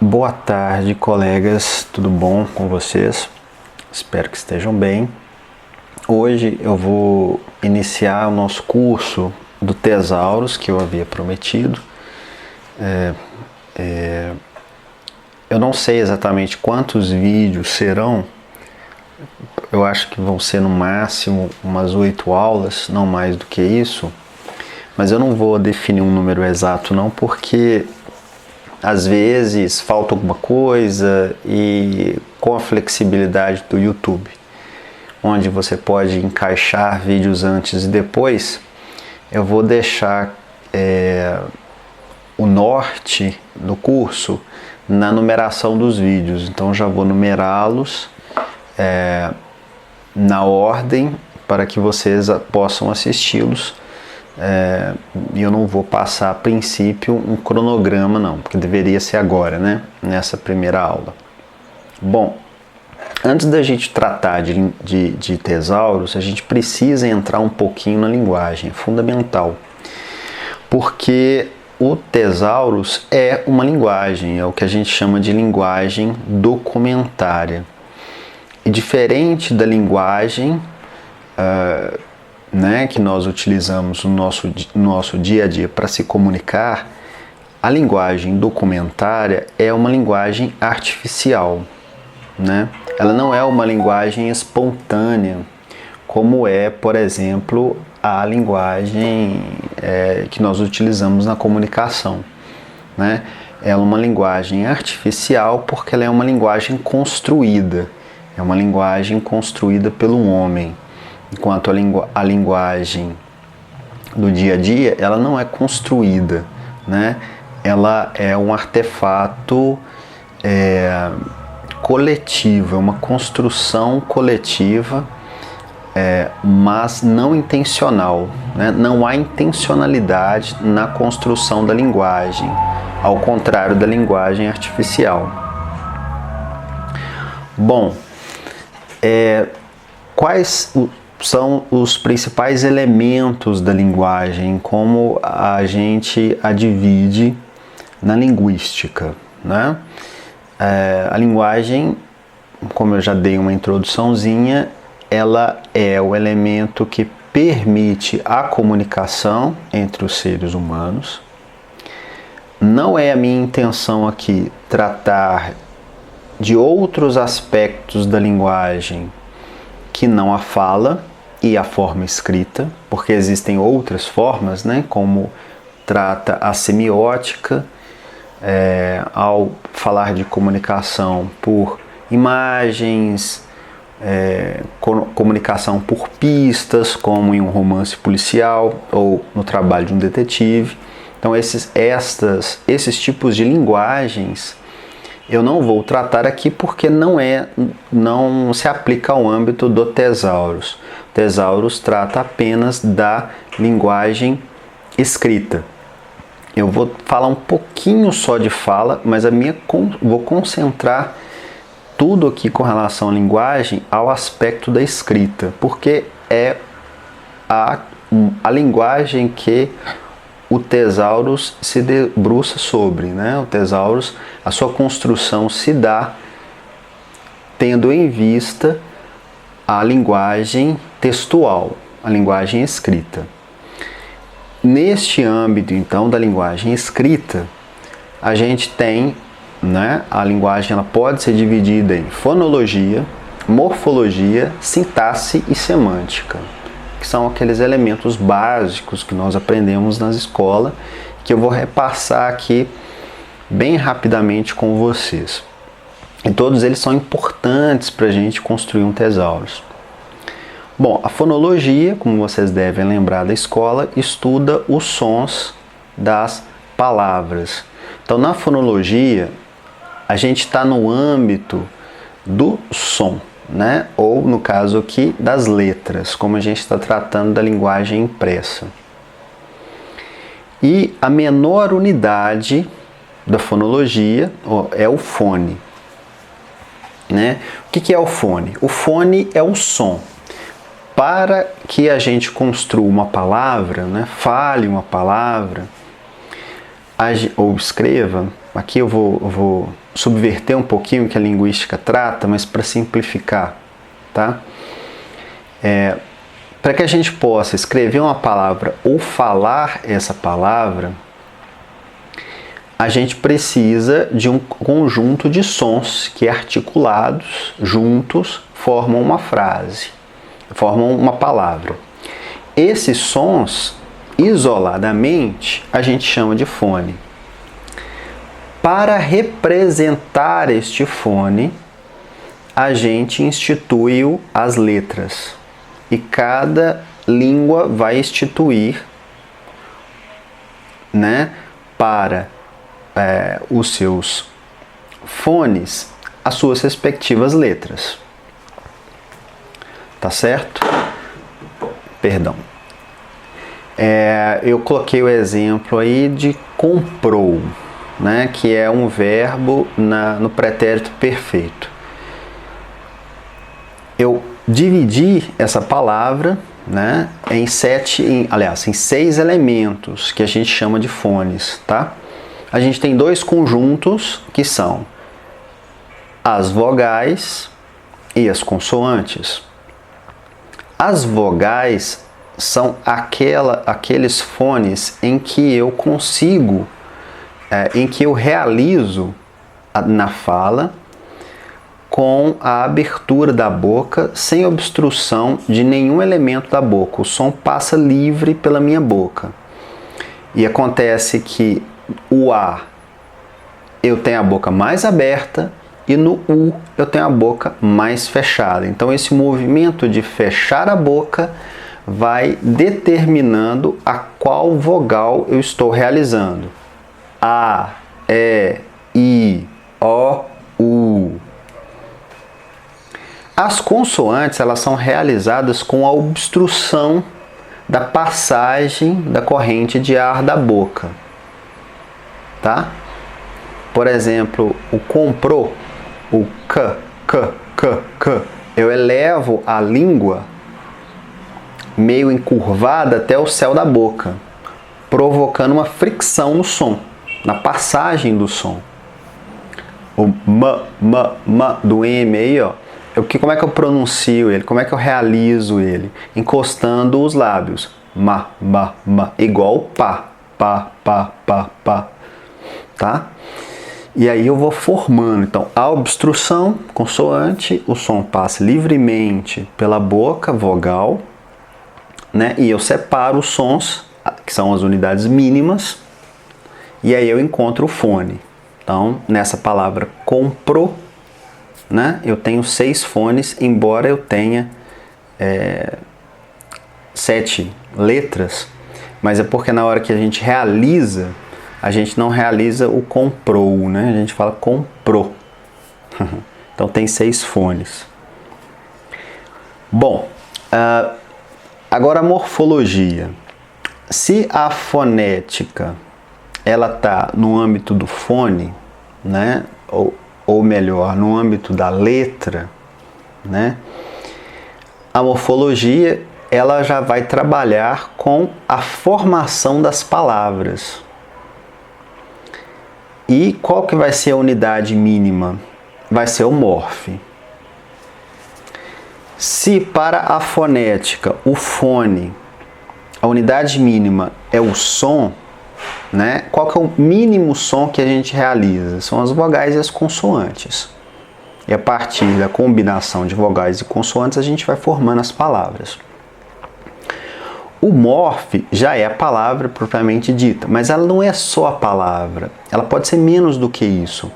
Boa tarde, colegas, tudo bom com vocês? Espero que estejam bem. Hoje eu vou iniciar o nosso curso do Tesaurus que eu havia prometido. Eu não sei exatamente quantos vídeos serão, eu acho que vão ser no máximo umas 8 aulas, não mais do que isso, mas eu não vou definir um número exato não, porque às vezes falta alguma coisa e com a flexibilidade do YouTube, onde você pode encaixar vídeos antes e depois, eu vou deixar o norte do curso na numeração dos vídeos. Então já vou numerá-los na ordem para que vocês possam assisti-los. E eu não vou passar a princípio um cronograma não, porque deveria ser agora, né? Nessa primeira aula. Bom, antes da gente tratar de tesauros, a gente precisa entrar um pouquinho na linguagem, é fundamental. Porque o tesaurus é uma linguagem, é o que a gente chama de linguagem documentária. E diferente da linguagem que nós utilizamos no nosso dia a dia para se comunicar, a linguagem documentária é uma linguagem artificial, né? Ela não é uma linguagem espontânea, como é, por exemplo, a linguagem que nós utilizamos na comunicação, né? Ela é uma linguagem artificial porque ela é uma linguagem construída, é uma linguagem construída pelo homem. Enquanto a linguagem do dia a dia, ela não é construída, né? Ela é um artefato coletivo, é uma construção coletiva, mas não intencional, né? Não há intencionalidade na construção da linguagem, ao contrário da linguagem artificial. Bom, quais são os principais elementos da linguagem, como a gente a divide na linguística, né? A linguagem, como eu já dei uma introduçãozinha, ela é o elemento que permite a comunicação entre os seres humanos. Não é a minha intenção aqui tratar de outros aspectos da linguagem que não a fala e a forma escrita, porque existem outras formas, né, como trata a semiótica, ao falar de comunicação por imagens, comunicação por pistas, como em um romance policial ou no trabalho de um detetive. Então esses tipos de linguagens eu não vou tratar aqui porque não se aplica ao âmbito do tesaurus. O tesaurus trata apenas da linguagem escrita. Eu vou falar um pouquinho só de fala, mas vou concentrar tudo aqui com relação à linguagem ao aspecto da escrita, porque é a linguagem que o tesaurus se debruça sobre, né? O tesaurus, a sua construção se dá tendo em vista a linguagem textual, a linguagem escrita. Neste âmbito, então, da linguagem escrita, a gente tem, né, a linguagem ela pode ser dividida em fonologia, morfologia, sintaxe e semântica, que são aqueles elementos básicos que nós aprendemos nas escolas, que eu vou repassar aqui bem rapidamente com vocês. E todos eles são importantes para a gente construir um tesaurus. Bom, a fonologia, como vocês devem lembrar da escola, estuda os sons das palavras. Então, na fonologia, a gente está no âmbito do som, né? Ou, no caso aqui, das letras, como a gente está tratando da linguagem impressa. E a menor unidade da fonologia é o fone, né? O que é o fone? O fone é um som. Para que a gente construa uma palavra, né, fale uma palavra, ou escreva, aqui eu vou subverter um pouquinho o que a linguística trata, mas para simplificar, tá? Para que a gente possa escrever uma palavra ou falar essa palavra, a gente precisa de um conjunto de sons que, articulados juntos, formam uma frase, formam uma palavra. Esses sons, isoladamente, a gente chama de fone. Para representar este fone, a gente institui as letras. E cada língua vai instituir, né, para os seus fones as suas respectivas letras. Tá certo? Perdão. Eu coloquei o exemplo aí de comprou, né, que é um verbo no pretérito perfeito. Eu dividi essa palavra, né, em 6 elementos que a gente chama de fones, tá? A gente tem 2 conjuntos que são as vogais e as consoantes. As vogais são aqueles fones em que eu consigo, em que eu realizo na fala com a abertura da boca, sem obstrução de nenhum elemento da boca. O som passa livre pela minha boca. E acontece que o A eu tenho a boca mais aberta e no U eu tenho a boca mais fechada. Então esse movimento de fechar a boca vai determinando a qual vogal eu estou realizando. A, E, I, O, U. As consoantes, elas são realizadas com a obstrução da passagem da corrente de ar da boca. Tá? Por exemplo, o comprou, o k, eu elevo a língua meio encurvada até o céu da boca, provocando uma fricção no som, na passagem do som. O ma do M aí, ó, como é que eu pronuncio ele? Como é que eu realizo ele? Encostando os lábios. Ma, igual pá, pá. Tá? E aí eu vou formando. Então, a obstrução, consoante, o som passa livremente pela boca, vogal, né? E eu separo os sons, que são as unidades mínimas, e aí eu encontro o fone. Então, nessa palavra comprou, né, eu tenho 6 fones, embora eu tenha 7 letras, mas é porque na hora que a gente realiza, a gente não realiza o comprou, né? A gente fala comprou. Então tem 6 fones. Bom, agora a morfologia. Se a fonética ela está no âmbito do fone, né? Ou melhor, no âmbito da letra, né? A morfologia ela já vai trabalhar com a formação das palavras. E qual que vai ser a unidade mínima? Vai ser o morfe. Se para a fonética, o fone, a unidade mínima é o som, né? Qual que é o mínimo som que a gente realiza? São as vogais e as consoantes. E a partir da combinação de vogais e consoantes, a gente vai formando as palavras. O morfe já é a palavra propriamente dita, mas ela não é só a palavra, ela pode ser menos do que isso.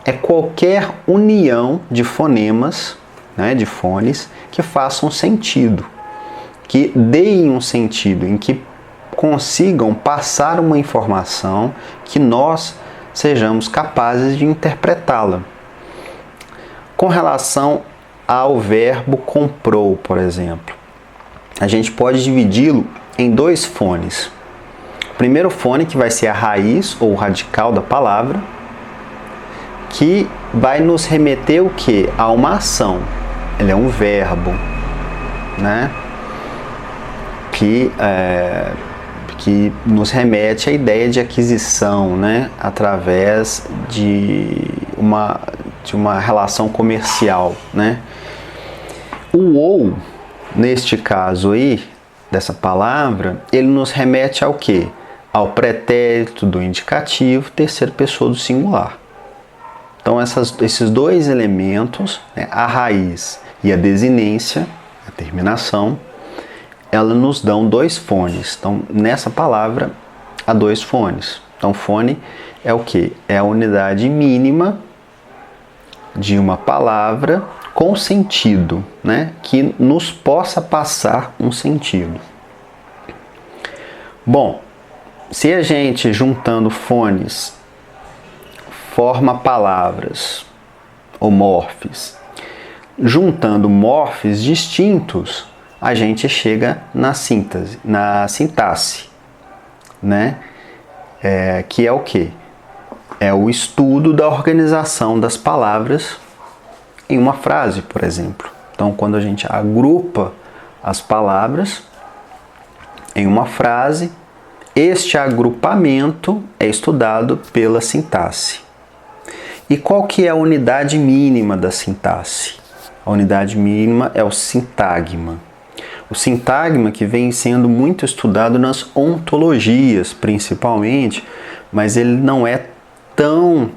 É qualquer união de fonemas, né, de fones, que façam sentido, que deem um sentido, em que consigam passar uma informação que nós sejamos capazes de interpretá-la. Com relação ao verbo comprou, por exemplo, a gente pode dividi-lo em 2 fones. O primeiro fone, que vai ser a raiz ou radical da palavra, que vai nos remeter o quê? A uma ação. Ele é um verbo, né? que nos remete à ideia de aquisição, né, através de uma relação comercial, né? O ou, neste caso aí, dessa palavra, ele nos remete ao quê? Ao pretérito do indicativo, terceira pessoa do singular. Então esses dois elementos, né, a raiz e a desinência, a terminação, ela nos dão dois fones. Então, nessa palavra, há dois fones. Então, fone é o quê? É a unidade mínima de uma palavra com sentido, né? Que nos possa passar um sentido. Bom, se a gente juntando fones forma palavras ou morfes, juntando morfes distintos, a gente chega na síntese, na sintaxe, né? Que é o quê? É o estudo da organização das palavras em uma frase, por exemplo. Então, quando a gente agrupa as palavras em uma frase, este agrupamento é estudado pela sintaxe. E qual que é a unidade mínima da sintaxe? A unidade mínima é o sintagma. O sintagma que vem sendo muito estudado nas ontologias, principalmente, mas ele não é tão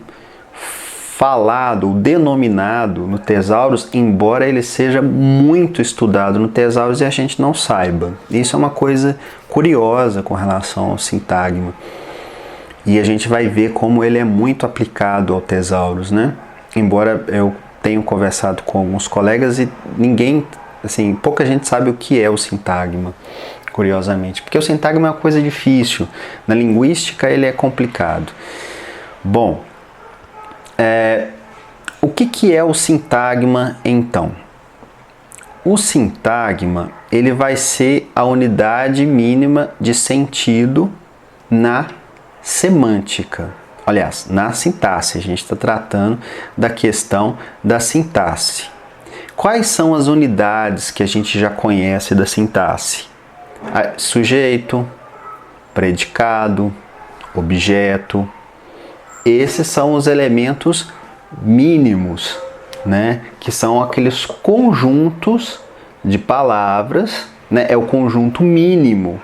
falado, denominado no Tesaurus, embora ele seja muito estudado no Tesaurus e a gente não saiba. Isso é uma coisa curiosa com relação ao sintagma. E a gente vai ver como ele é muito aplicado ao Tesaurus, né? Embora eu tenha conversado com alguns colegas e pouca gente sabe o que é o sintagma, curiosamente. Porque o sintagma é uma coisa difícil. Na linguística ele é complicado. Bom, o que é o sintagma, então? O sintagma, ele vai ser a unidade mínima de sentido na semântica. Aliás, na sintaxe, a gente está tratando da questão da sintaxe. Quais são as unidades que a gente já conhece da sintaxe? Sujeito, predicado, objeto. Esses são os elementos mínimos, né? Que são aqueles conjuntos de palavras, né? É o conjunto mínimo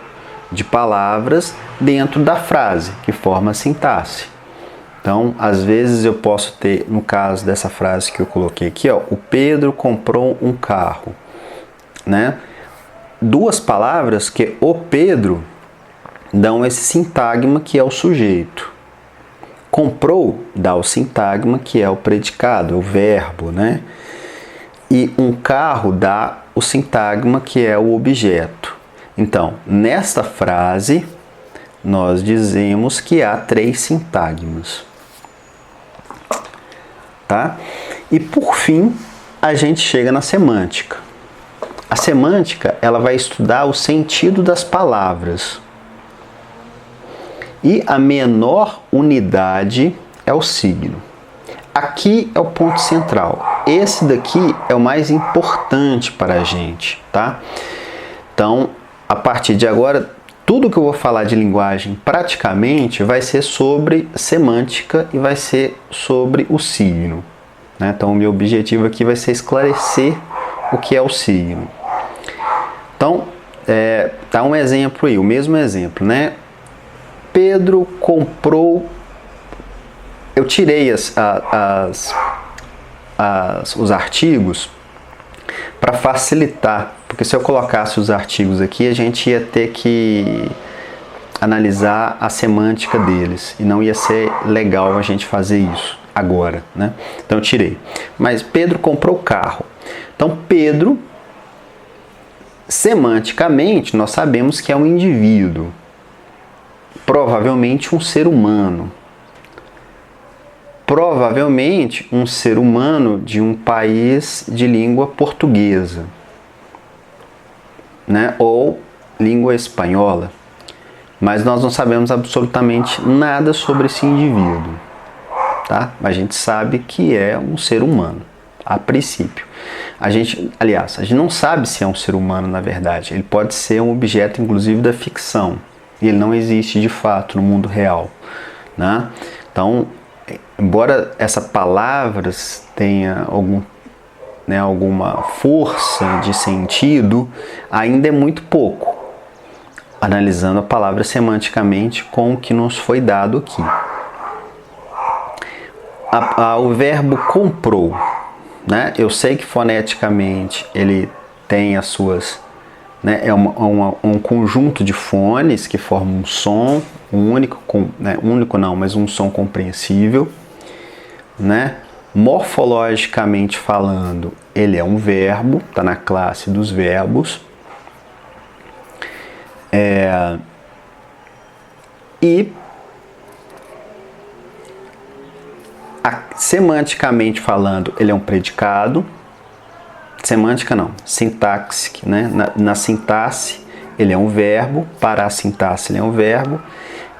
de palavras dentro da frase que forma a sintaxe. Então, às vezes eu posso ter, no caso dessa frase que eu coloquei aqui, ó, o Pedro comprou um carro, né? Duas palavras que o Pedro dão esse sintagma que é o sujeito. Comprou dá o sintagma que é o predicado, o verbo, né? E um carro dá o sintagma que é o objeto. Então, nesta frase, nós dizemos que há três sintagmas. Tá? E por fim, a gente chega na semântica. A semântica, ela vai estudar o sentido das palavras. E a menor unidade é o signo. Aqui é o ponto central. Esse daqui é o mais importante para a gente, tá? Então, a partir de agora, tudo que eu vou falar de linguagem praticamente vai ser sobre semântica e vai ser sobre o signo, né? Então, o meu objetivo aqui vai ser esclarecer o que é o signo. Então, tá um exemplo aí, o mesmo exemplo, né? Pedro comprou. Eu tirei os artigos para facilitar, porque se eu colocasse os artigos aqui, a gente ia ter que analisar a semântica deles e não ia ser legal a gente fazer isso agora, né? Então eu tirei. Mas Pedro comprou carro. Então Pedro, semanticamente, nós sabemos que é um indivíduo. Provavelmente um ser humano. Provavelmente um ser humano de um país de língua portuguesa, né? Ou língua espanhola. Mas nós não sabemos absolutamente nada sobre esse indivíduo, tá? A gente sabe que é um ser humano, a princípio. A gente não sabe se é um ser humano na verdade. Ele pode ser um objeto, inclusive, da ficção. e ele não existe de fato no mundo real, né? Então, embora essa palavra tenha alguma força de sentido, ainda é muito pouco, analisando a palavra semanticamente com o que nos foi dado aqui. O verbo comprou, né? Eu sei que foneticamente ele tem as suas, né? É um conjunto de fones que formam um som único, único não, mas um som compreensível, né? Morfologicamente falando, ele é um verbo, está na classe dos verbos. E semanticamente falando, ele é um predicado. Semântica não, sintaxe, né? Na sintaxe, ele é um verbo. Para a sintaxe, ele é um verbo.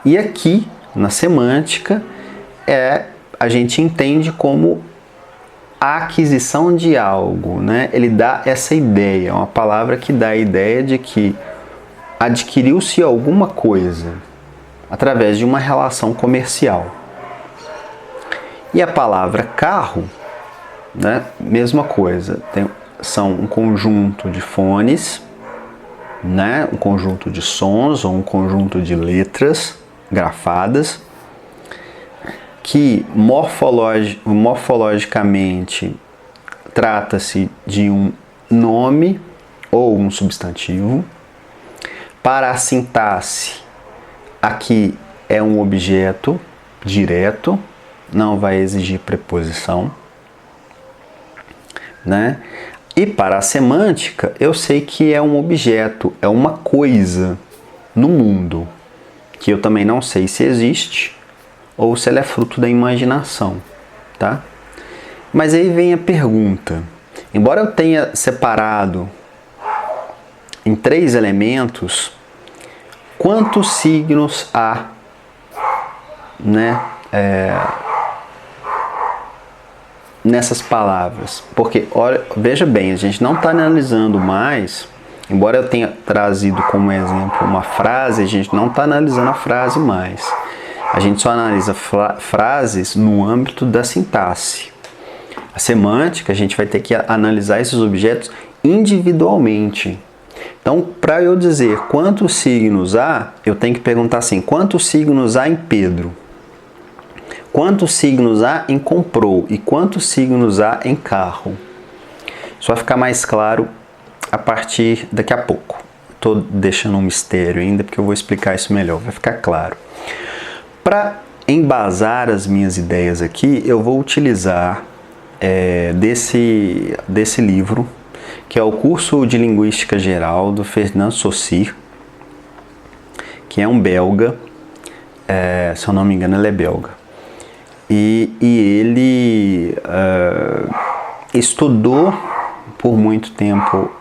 E aqui, na semântica, a gente entende como a aquisição de algo, né? Ele dá essa ideia, é uma palavra que dá a ideia de que adquiriu-se alguma coisa através de uma relação comercial. E a palavra carro, né? Mesma coisa, são um conjunto de fones, né? Um conjunto de sons ou um conjunto de letras grafadas, que morfologicamente trata-se de um nome ou um substantivo. Para a sintaxe, aqui é um objeto direto, não vai exigir preposição, né? E para a semântica, eu sei que é um objeto, é uma coisa no mundo, que eu também não sei se existe ou se ela é fruto da imaginação, tá? Mas aí vem a pergunta. Embora eu tenha separado em 3 elementos, quantos signos há, né, nessas palavras? Porque, olha, veja bem, a gente não está analisando mais, embora eu tenha trazido como exemplo uma frase, a gente não está analisando a frase mais. A gente só analisa frases no âmbito da sintaxe. A semântica, a gente vai ter que analisar esses objetos individualmente. Então, para eu dizer quantos signos há, eu tenho que perguntar assim: quantos signos há em Pedro? Quantos signos há em comprou? E quantos signos há em carro? Isso vai ficar mais claro a partir daqui a pouco. Estou deixando um mistério ainda, porque eu vou explicar isso melhor, vai ficar claro. Para embasar as minhas ideias aqui, eu vou utilizar desse livro, que é o Curso de Linguística Geral, do Fernand Saussure, que é um belga, se eu não me engano ele é belga, e ele estudou por muito tempo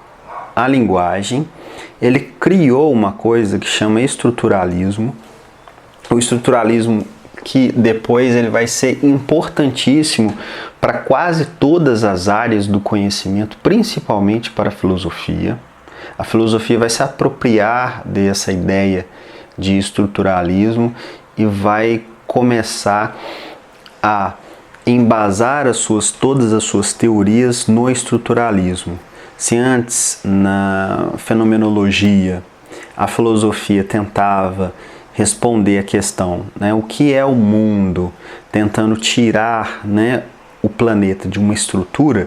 a linguagem. Ele criou uma coisa que chama estruturalismo. O estruturalismo que depois ele vai ser importantíssimo para quase todas as áreas do conhecimento, principalmente para a filosofia. A filosofia vai se apropriar dessa ideia de estruturalismo e vai começar a embasar todas as suas teorias no estruturalismo. Se antes, na fenomenologia, a filosofia tentava responder a questão, né, o que é o mundo, tentando tirar, né, o planeta de uma estrutura,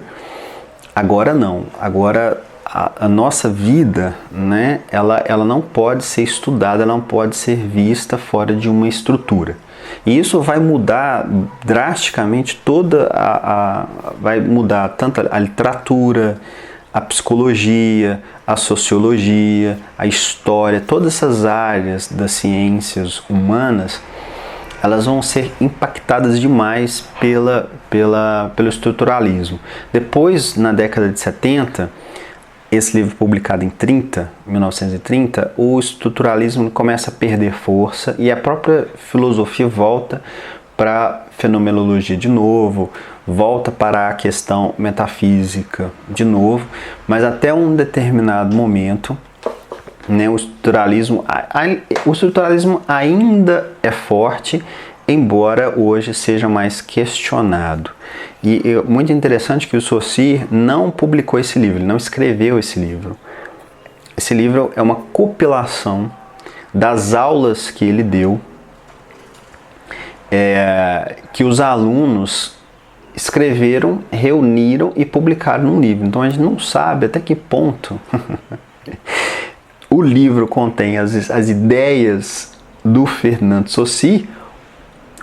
agora não. Agora a nossa vida, né, ela não pode ser estudada, ela não pode ser vista fora de uma estrutura. E isso vai mudar drasticamente vai mudar tanto a literatura, a psicologia, a sociologia, a história, todas essas áreas das ciências humanas, elas vão ser impactadas demais pelo estruturalismo. Depois, na década de 70, esse livro publicado em 1930, o estruturalismo começa a perder força e a própria filosofia volta para a fenomenologia de novo, volta para a questão metafísica de novo, mas até um determinado momento né? O estruturalismo ainda é forte, embora hoje seja mais questionado. E é muito interessante que o Saussure não publicou esse livro, ele não escreveu esse livro. Esse livro é uma compilação das aulas que ele deu, que os alunos escreveram, reuniram e publicaram num livro. Então a gente não sabe até que ponto o livro contém as ideias do Fernando Saussure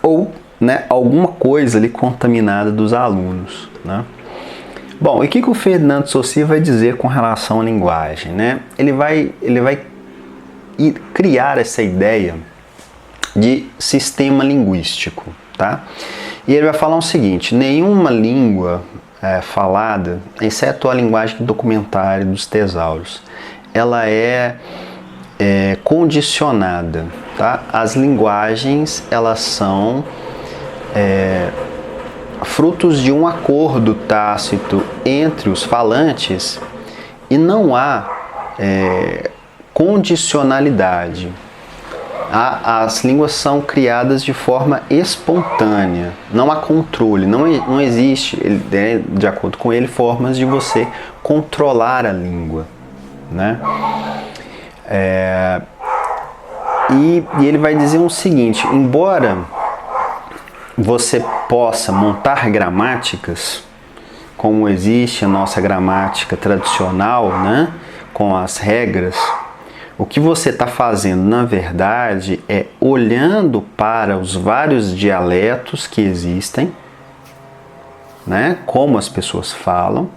ou, né, alguma coisa ali contaminada dos alunos, né? Bom, e o que o Fernando Saussure vai dizer com relação à linguagem, né? Ele vai criar essa ideia de sistema linguístico, tá? E ele vai falar o seguinte: nenhuma língua falada, exceto a linguagem documentária dos tesauros, ela é condicionada, tá? As linguagens, elas são frutos de um acordo tácito entre os falantes e não há condicionalidade. As línguas são criadas de forma espontânea, não há controle, não existe, de acordo com ele, formas de você controlar a língua, né? E ele vai dizer o seguinte: embora você possa montar gramáticas, como existe a nossa gramática tradicional, né, com as regras, o que você está fazendo, na verdade, é olhando para os vários dialetos que existem, né, como as pessoas falam,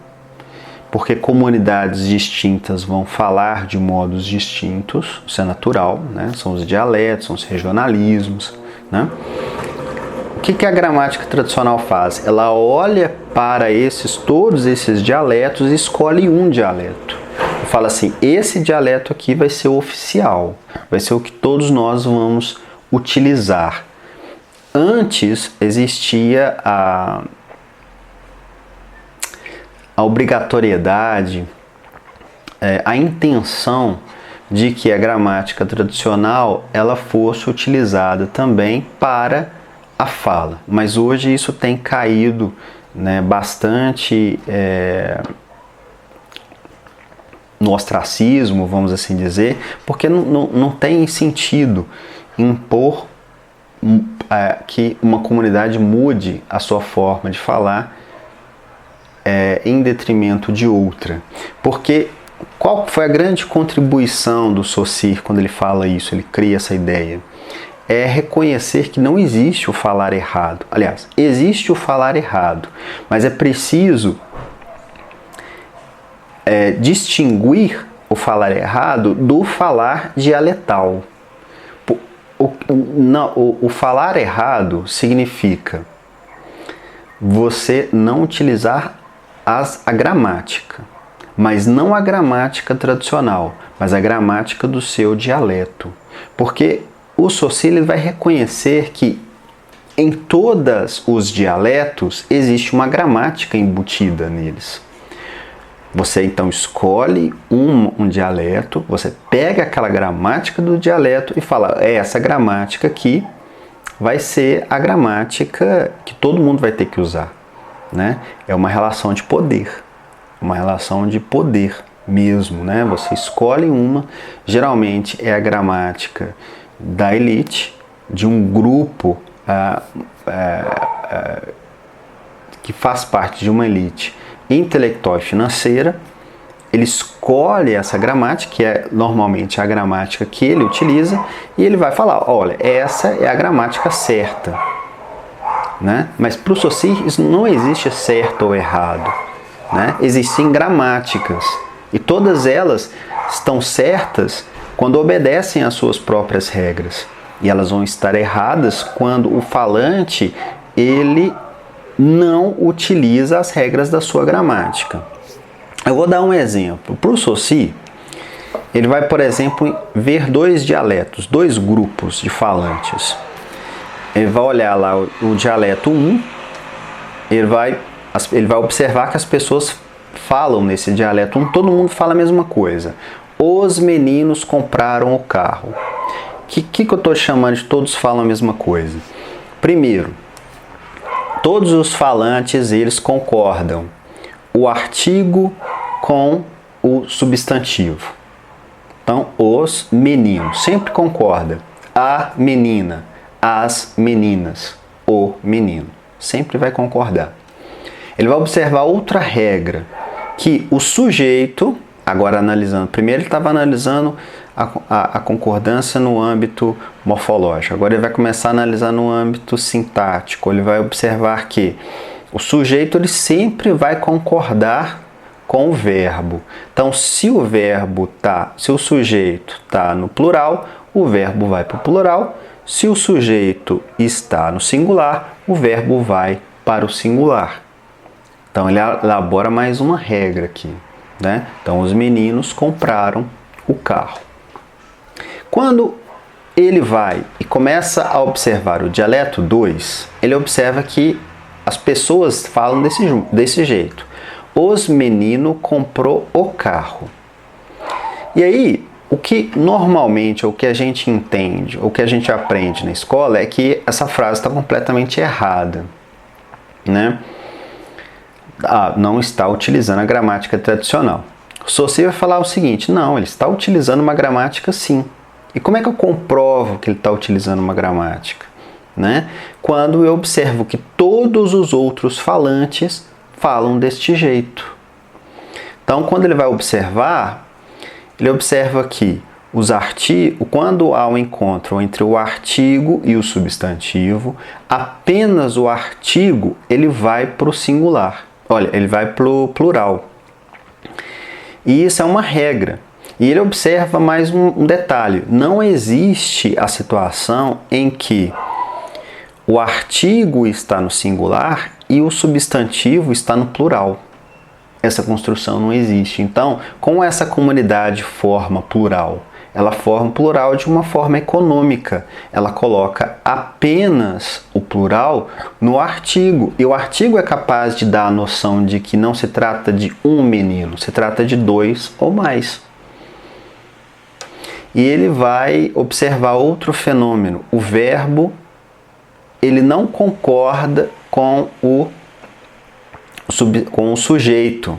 porque comunidades distintas vão falar de modos distintos, isso é natural, né, são os dialetos, são os regionalismos, né? O que a gramática tradicional faz? Ela olha para todos esses dialetos e escolhe um dialeto. Fala assim: esse dialeto aqui vai ser o oficial, vai ser o que todos nós vamos utilizar. Antes existia a obrigatoriedade, a intenção de que a gramática tradicional ela fosse utilizada também para a fala. Mas hoje isso tem caído, né, bastante no ostracismo, vamos assim dizer, porque não tem sentido impor que uma comunidade mude a sua forma de falar em detrimento de outra. Porque qual foi a grande contribuição do Saussure quando ele fala isso, ele cria essa ideia? É reconhecer que não existe o falar errado. Aliás, existe o falar errado, mas é preciso distinguir o falar errado do falar dialetal. O falar errado significa você não utilizar a gramática, mas não a gramática tradicional, mas a gramática do seu dialeto. Porque o Saussure vai reconhecer que em todos os dialetos existe uma gramática embutida neles. Você então escolhe um dialeto, você pega aquela gramática do dialeto e fala: essa gramática aqui vai ser a gramática que todo mundo vai ter que usar, né? É uma relação de poder, mesmo, né? Você escolhe uma, geralmente é a gramática da elite, de um grupo que faz parte de uma elite intelectual e financeira. Ele escolhe essa gramática, que é normalmente a gramática que ele utiliza, e ele vai falar: olha, essa é a gramática certa, né? Mas para o Saussure isso não existe certo ou errado, né? Existem gramáticas e todas elas estão certas quando obedecem às suas próprias regras, e elas vão estar erradas quando o falante ele não utiliza as regras da sua gramática. Eu vou dar um exemplo. Para o Saussure, ele vai, por exemplo, ver dois dialetos, dois grupos de falantes. Ele vai olhar lá o dialeto 1, ele vai observar que as pessoas falam nesse dialeto 1, todo mundo fala a mesma coisa. os meninos compraram o carro. O que eu estou chamando de todos falam a mesma coisa? Primeiro, todos os falantes eles concordam o artigo com o substantivo. Então, os meninos sempre concorda. A menina, as meninas, o menino. Sempre vai concordar. Ele vai observar outra regra, que o sujeito, agora analisando, primeiro ele estava analisando a concordância no âmbito morfológico, agora ele vai começar a analisar no âmbito sintático, ele vai observar que o sujeito ele sempre vai concordar com o verbo. Então, se o sujeito está no plural, o verbo vai para o plural. Se o sujeito está no singular, o verbo vai para o singular. Então, ele elabora mais uma regra aqui, né? Então, os meninos compraram o carro. Quando ele vai e começa a observar o dialeto 2, ele observa que as pessoas falam desse jeito. Os meninos comprou o carro. E aí, o que normalmente, o que a gente entende, o que a gente aprende na escola é que essa frase está completamente errada, né? Não está utilizando a gramática tradicional. O Saussure vai falar o seguinte, não, ele está utilizando uma gramática sim. E como é que eu comprovo que ele está utilizando uma gramática? Né? Quando eu observo que todos os outros falantes falam deste jeito. Então, quando ele vai observar, ele observa que quando há um encontro entre o artigo e o substantivo, apenas o artigo ele vai para o singular. Olha, ele vai para o plural. E isso é uma regra. E ele observa mais um detalhe. Não existe a situação em que o artigo está no singular e o substantivo está no plural. Essa construção não existe. Então, como essa comunidade forma plural? Ela forma plural de uma forma econômica. Ela coloca apenas o plural no artigo. E o artigo é capaz de dar a noção de que não se trata de um menino, se trata de dois ou mais. E ele vai observar outro fenômeno. O verbo ele não concorda com o sujeito.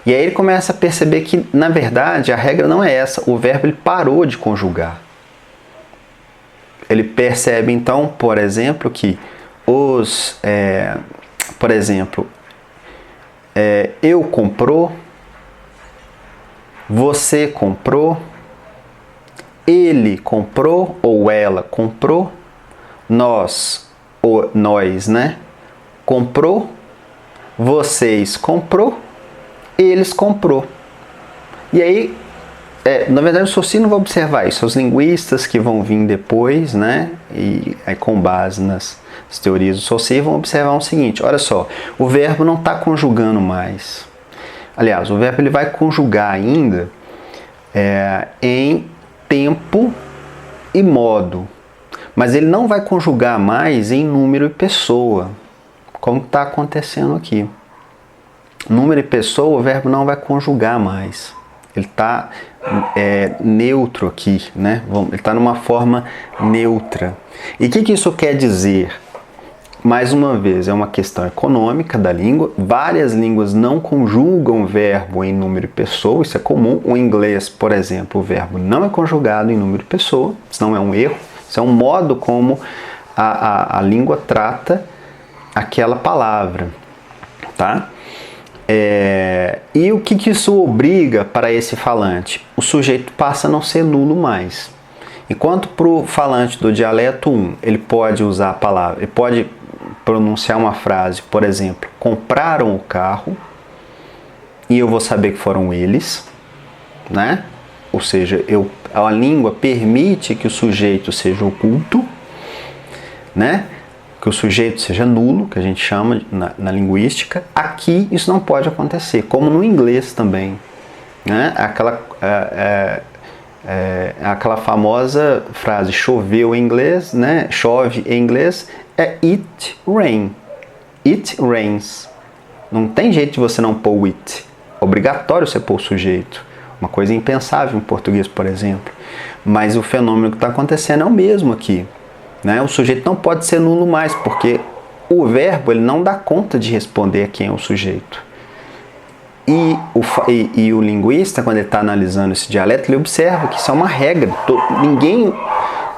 E aí ele começa a perceber que, na verdade, a regra não é essa. O verbo ele parou de conjugar. Ele percebe, então, por exemplo, que eu comprou, você comprou, ele comprou ou ela comprou, nós, né? Comprou, vocês comprou, eles comprou. E aí, na verdade, o Saussure não vai observar isso. Os linguistas que vão vir depois, né? E aí, com base nas teorias do Saussure, vão observar o seguinte: olha só, o verbo não está conjugando mais. Aliás, o verbo ele vai conjugar ainda em tempo e modo. Mas ele não vai conjugar mais em número e pessoa, como está acontecendo aqui. Número e pessoa, o verbo não vai conjugar mais. Ele está neutro aqui, né? Ele está numa forma neutra. E o que isso quer dizer? Mais uma vez, é uma questão econômica da língua. Várias línguas não conjugam o verbo em número e pessoa, isso é comum. O inglês, por exemplo, o verbo não é conjugado em número e pessoa, isso não é um erro. Isso é um modo como a língua trata aquela palavra, tá? E o que isso obriga para esse falante? O sujeito passa a não ser nulo mais. Enquanto para o falante do dialeto 1, ele pode usar a palavra, ele pode pronunciar uma frase, por exemplo, compraram o carro, e eu vou saber que foram eles, né? Ou seja, a língua permite que o sujeito seja oculto, né? Que o sujeito seja nulo, que a gente chama na linguística. Aqui isso não pode acontecer, como no inglês também, né? Aquela famosa frase choveu em inglês, né? Chove em inglês é it rain. It rains. Não tem jeito de você não pôr o it. Obrigatório você pôr o sujeito. uma coisa impensável em português, por exemplo. Mas o fenômeno que está acontecendo é o mesmo aqui, né? O sujeito não pode ser nulo mais, porque o verbo ele não dá conta de responder a quem é o sujeito. E o linguista, quando ele está analisando esse dialeto, ele observa que isso é uma regra.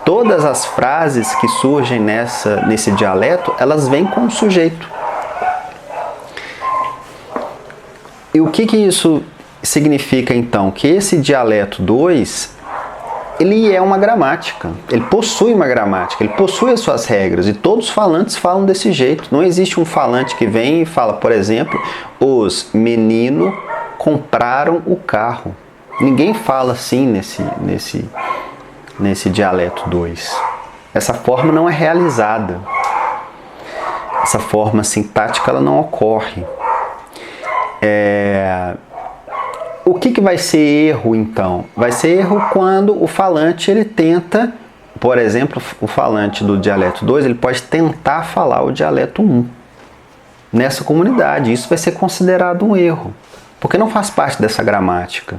Todas as frases que surgem nesse dialeto, elas vêm com o sujeito. E o que isso significa então? Que esse dialeto 2, ele é uma gramática, ele possui uma gramática, ele possui as suas regras, e todos os falantes falam desse jeito. Não existe um falante que vem e fala, por exemplo, os meninos compraram o carro. Ninguém fala assim nesse dialeto 2. Essa forma não é realizada. Essa forma sintática ela não ocorre. O que vai ser erro então? Vai ser erro quando o falante ele tenta, por exemplo, o falante do dialeto 2, ele pode tentar falar o dialeto 1 nessa comunidade. Isso vai ser considerado um erro, porque não faz parte dessa gramática,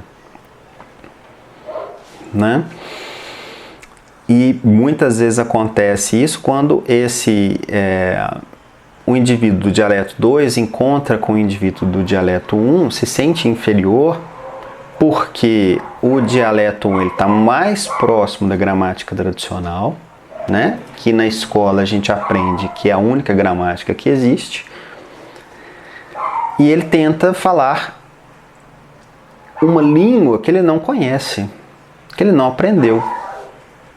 né? E muitas vezes acontece isso quando o indivíduo do dialeto 2 encontra com o indivíduo do dialeto 1, se sente inferior, porque o dialeto 1 está mais próximo da gramática tradicional, né? Que na escola a gente aprende que é a única gramática que existe, e ele tenta falar uma língua que ele não conhece, que ele não aprendeu.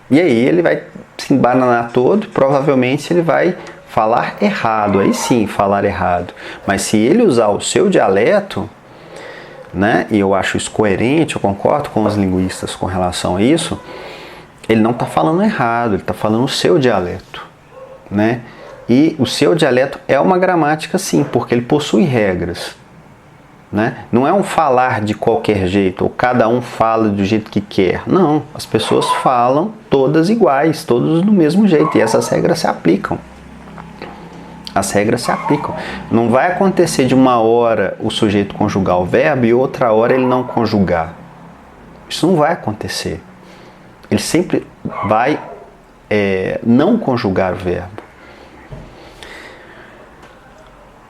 E aí ele vai se embananar todo, provavelmente ele vai falar errado, aí sim falar errado. Mas se ele usar o seu dialeto, né, e eu acho isso coerente, eu concordo com os linguistas com relação a isso, ele não está falando errado, ele está falando o seu dialeto, né? E o seu dialeto é uma gramática sim, porque ele possui regras, né? Não é um falar de qualquer jeito, ou cada um fala do jeito que quer. Não, as pessoas falam todas iguais, todos do mesmo jeito, e essas regras se aplicam. As regras se aplicam. Não vai acontecer de uma hora o sujeito conjugar o verbo e outra hora ele não conjugar. Isso não vai acontecer. Ele sempre vai não conjugar o verbo.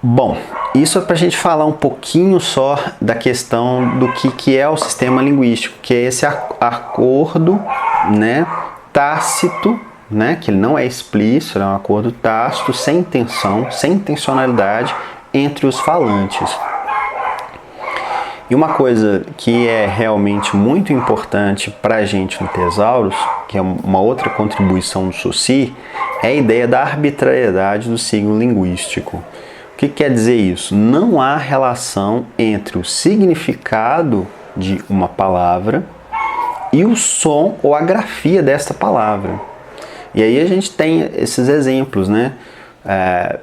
Bom, isso é para a gente falar um pouquinho só da questão do que é o sistema linguístico, que é esse acordo, né, tácito, né, que ele não é explícito, é um acordo tácito, sem intenção, sem intencionalidade entre os falantes. E uma coisa que é realmente muito importante para a gente no Tesaurus, que é uma outra contribuição do Saussure, é a ideia da arbitrariedade do signo linguístico. O que quer dizer isso? Não há relação entre o significado de uma palavra e o som ou a grafia desta palavra. E aí a gente tem esses exemplos, né?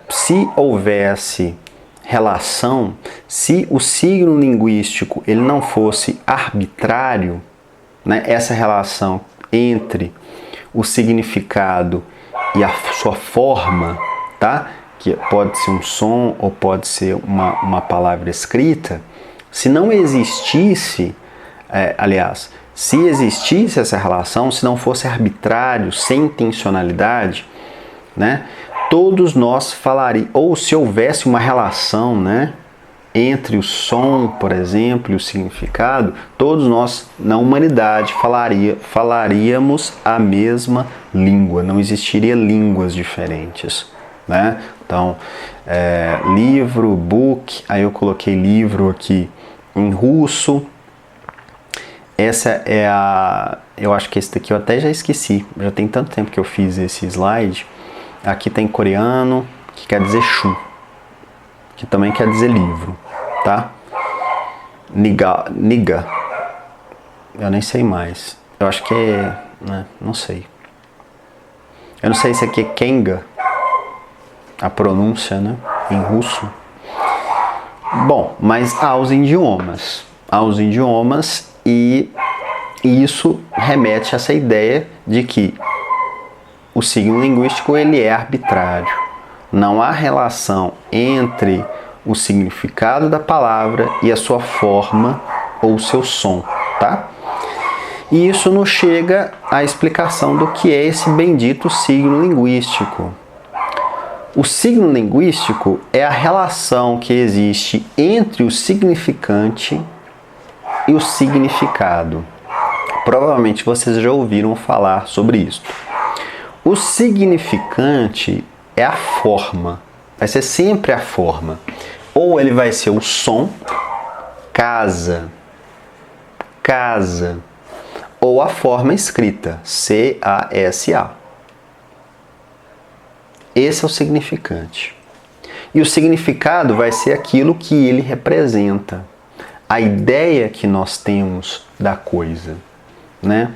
Se houvesse relação, se o signo linguístico ele não fosse arbitrário, né? Essa relação entre o significado e a sua forma, tá? Que pode ser um som ou pode ser uma palavra escrita, se não existisse, se existisse essa relação, se não fosse arbitrário, sem intencionalidade, né, todos nós falaríamos, ou se houvesse uma relação, né, entre o som, por exemplo, e o significado, todos nós, na humanidade, falaríamos a mesma língua, não existiria línguas diferentes, né? Então, livro, book, aí eu coloquei livro aqui em russo. Essa é eu acho que esse daqui eu até já esqueci, já tem tanto tempo que eu fiz esse slide. Aqui tem coreano, que quer dizer shu, que também quer dizer livro, tá? Niga, eu nem sei mais, eu acho que né, não sei. Eu não sei se aqui é Kenga, a pronúncia, né, em russo. Bom, mas há os idiomas e isso remete a essa ideia de que o signo linguístico ele é arbitrário. Não há relação entre o significado da palavra e a sua forma ou o seu som. tá? E isso nos chega à explicação do que é esse bendito signo linguístico. O signo linguístico é a relação que existe entre o significante e o significado. Provavelmente vocês já ouviram falar sobre isso. O significante é a forma, vai ser sempre a forma. Ou ele vai ser o som, casa, casa, ou a forma escrita, C-A-S-A. Esse é o significante. E o significado vai ser aquilo que ele representa, a ideia que nós temos da coisa, né?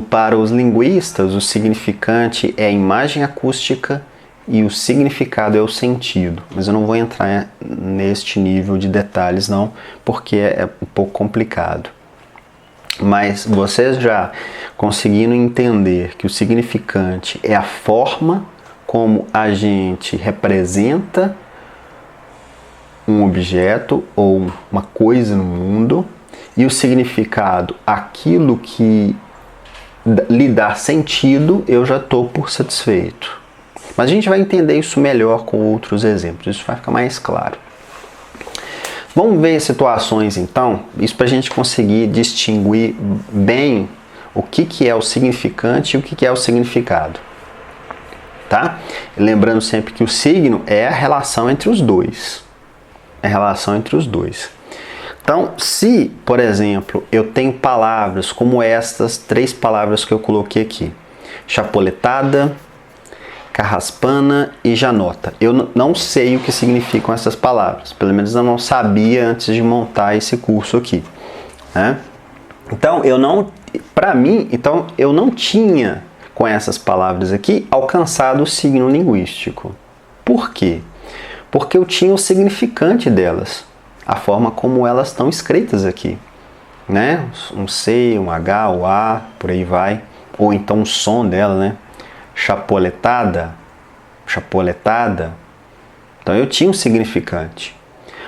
Para os linguistas, o significante é a imagem acústica e o significado é o sentido. Mas eu não vou entrar neste nível de detalhes não, porque é um pouco complicado. Mas vocês já conseguiram entender que o significante é a forma como a gente representa um objeto ou uma coisa no mundo, e o significado, aquilo que lhe dá sentido, eu já estou por satisfeito. Mas a gente vai entender isso melhor com outros exemplos, isso vai ficar mais claro. Vamos ver situações então, isso para a gente conseguir distinguir bem o que é o significante e o que é o significado. Tá? Lembrando sempre que o signo é a relação entre os dois. É a relação entre os dois. Então, se, por exemplo, eu tenho palavras como estas 3 palavras que eu coloquei aqui: chapoletada, carraspana e janota. Eu não sei o que significam essas palavras. Pelo menos eu não sabia antes de montar esse curso aqui, né? Então, eu não tinha, com essas palavras aqui, alcançado o signo linguístico. Por quê? Porque eu tinha o significante delas, a forma como elas estão escritas aqui, né? Um C, um H, o A, por aí vai, ou então o som dela, né? Chapoletada, chapoletada. Então eu tinha um significante,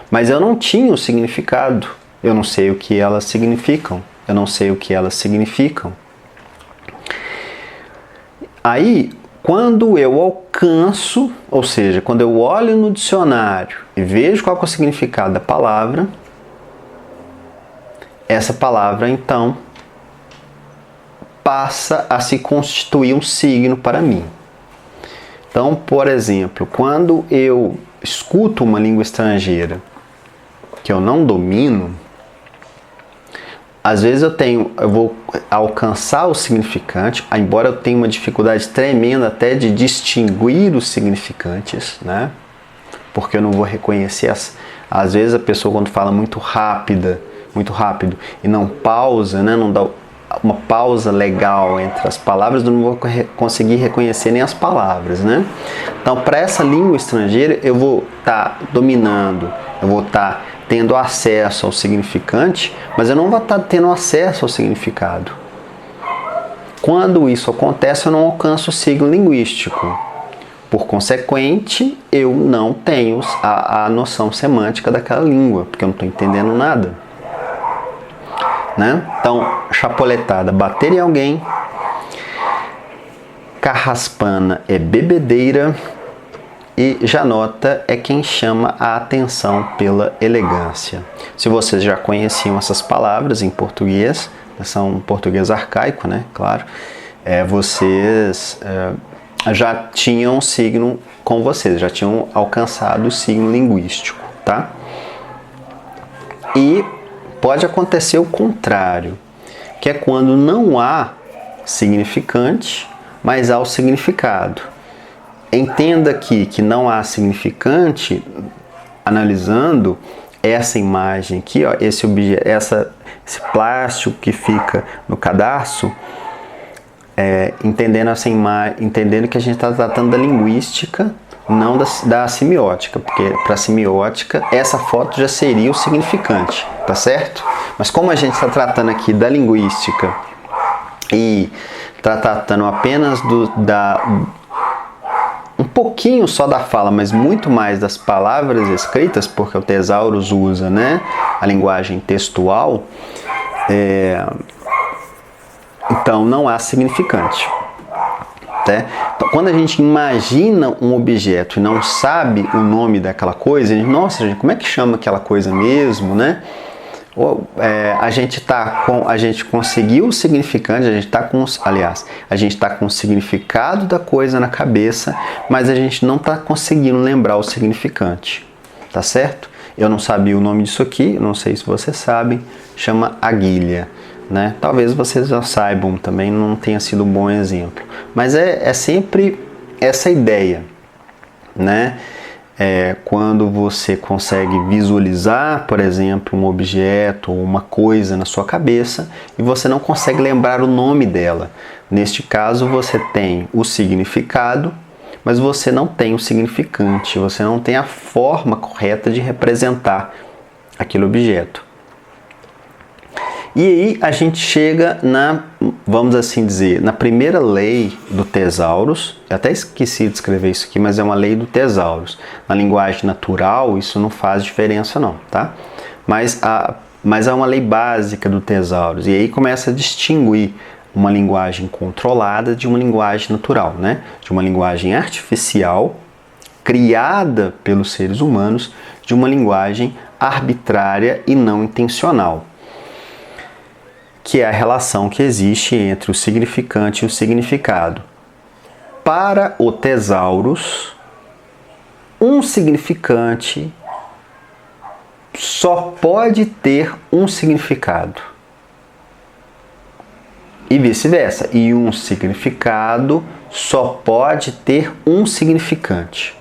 mas eu não tinha o significado. Eu não sei o que elas significam. Eu não sei o que elas significam. Aí, quando eu alcanço, ou seja, quando eu olho no dicionário e vejo qual é o significado da palavra, essa palavra então passa a se constituir um signo para mim. Então, por exemplo, quando eu escuto uma língua estrangeira que eu não domino, às vezes eu vou alcançar o significante, embora eu tenha uma dificuldade tremenda até de distinguir os significantes, né? Porque eu não vou reconhecer às vezes a pessoa, quando fala muito rápido e não pausa, né? Não dá uma pausa legal entre as palavras, eu não vou conseguir reconhecer nem as palavras, né? Então, para essa língua estrangeira, eu vou estar dominando, eu vou estar tendo acesso ao significante, mas eu não vou estar tendo acesso ao significado. Quando isso acontece, eu não alcanço o signo linguístico. Por consequente, eu não tenho a noção semântica daquela língua, porque eu não estou entendendo nada, né? Então, chapoletada, bater em alguém. Carraspana é bebedeira. E janota é quem chama a atenção pela elegância. Se vocês já conheciam essas palavras em português, são um português arcaico, né? Claro. Vocês já tinham signo com vocês, já tinham alcançado o signo linguístico, tá? E pode acontecer o contrário, que é quando não há significante, mas há o significado. Entenda aqui que não há significante, analisando essa imagem aqui, ó, esse plástico que fica no cadarço, entendendo que a gente está tratando da linguística, não da semiótica, porque para a semiótica essa foto já seria o significante, tá certo? Mas como a gente está tratando aqui da linguística e está tratando apenas um pouquinho só da fala, mas muito mais das palavras escritas, porque o Tesaurus usa, né, a linguagem textual, Então não há significante. Né? Então, quando a gente imagina um objeto e não sabe o nome daquela coisa, a gente, nossa, gente, como é que chama aquela coisa mesmo, né? A gente conseguiu o significante, a gente está com o significado da coisa na cabeça, mas a gente não está conseguindo lembrar o significante, tá certo? Eu não sabia o nome disso aqui, não sei se vocês sabem, chama aguilha, né? Talvez vocês já saibam também, não tenha sido um bom exemplo, mas é sempre essa ideia, né? Quando você consegue visualizar, por exemplo, um objeto ou uma coisa na sua cabeça e você não consegue lembrar o nome dela. Neste caso, você tem o significado, mas você não tem o significante, você não tem a forma correta de representar aquele objeto. E aí a gente chega vamos assim dizer, na primeira lei do Tesaurus. Eu até esqueci de escrever isso aqui, mas é uma lei do Tesaurus. Na linguagem natural isso não faz diferença não, tá? Mas é uma lei básica do Tesaurus. E aí começa a distinguir uma linguagem controlada de uma linguagem natural, né? De uma linguagem artificial, criada pelos seres humanos, de uma linguagem arbitrária e não intencional, que é a relação que existe entre o significante e o significado. Para o Tesaurus, um significante só pode ter um significado. E vice-versa. E um significado só pode ter um significante.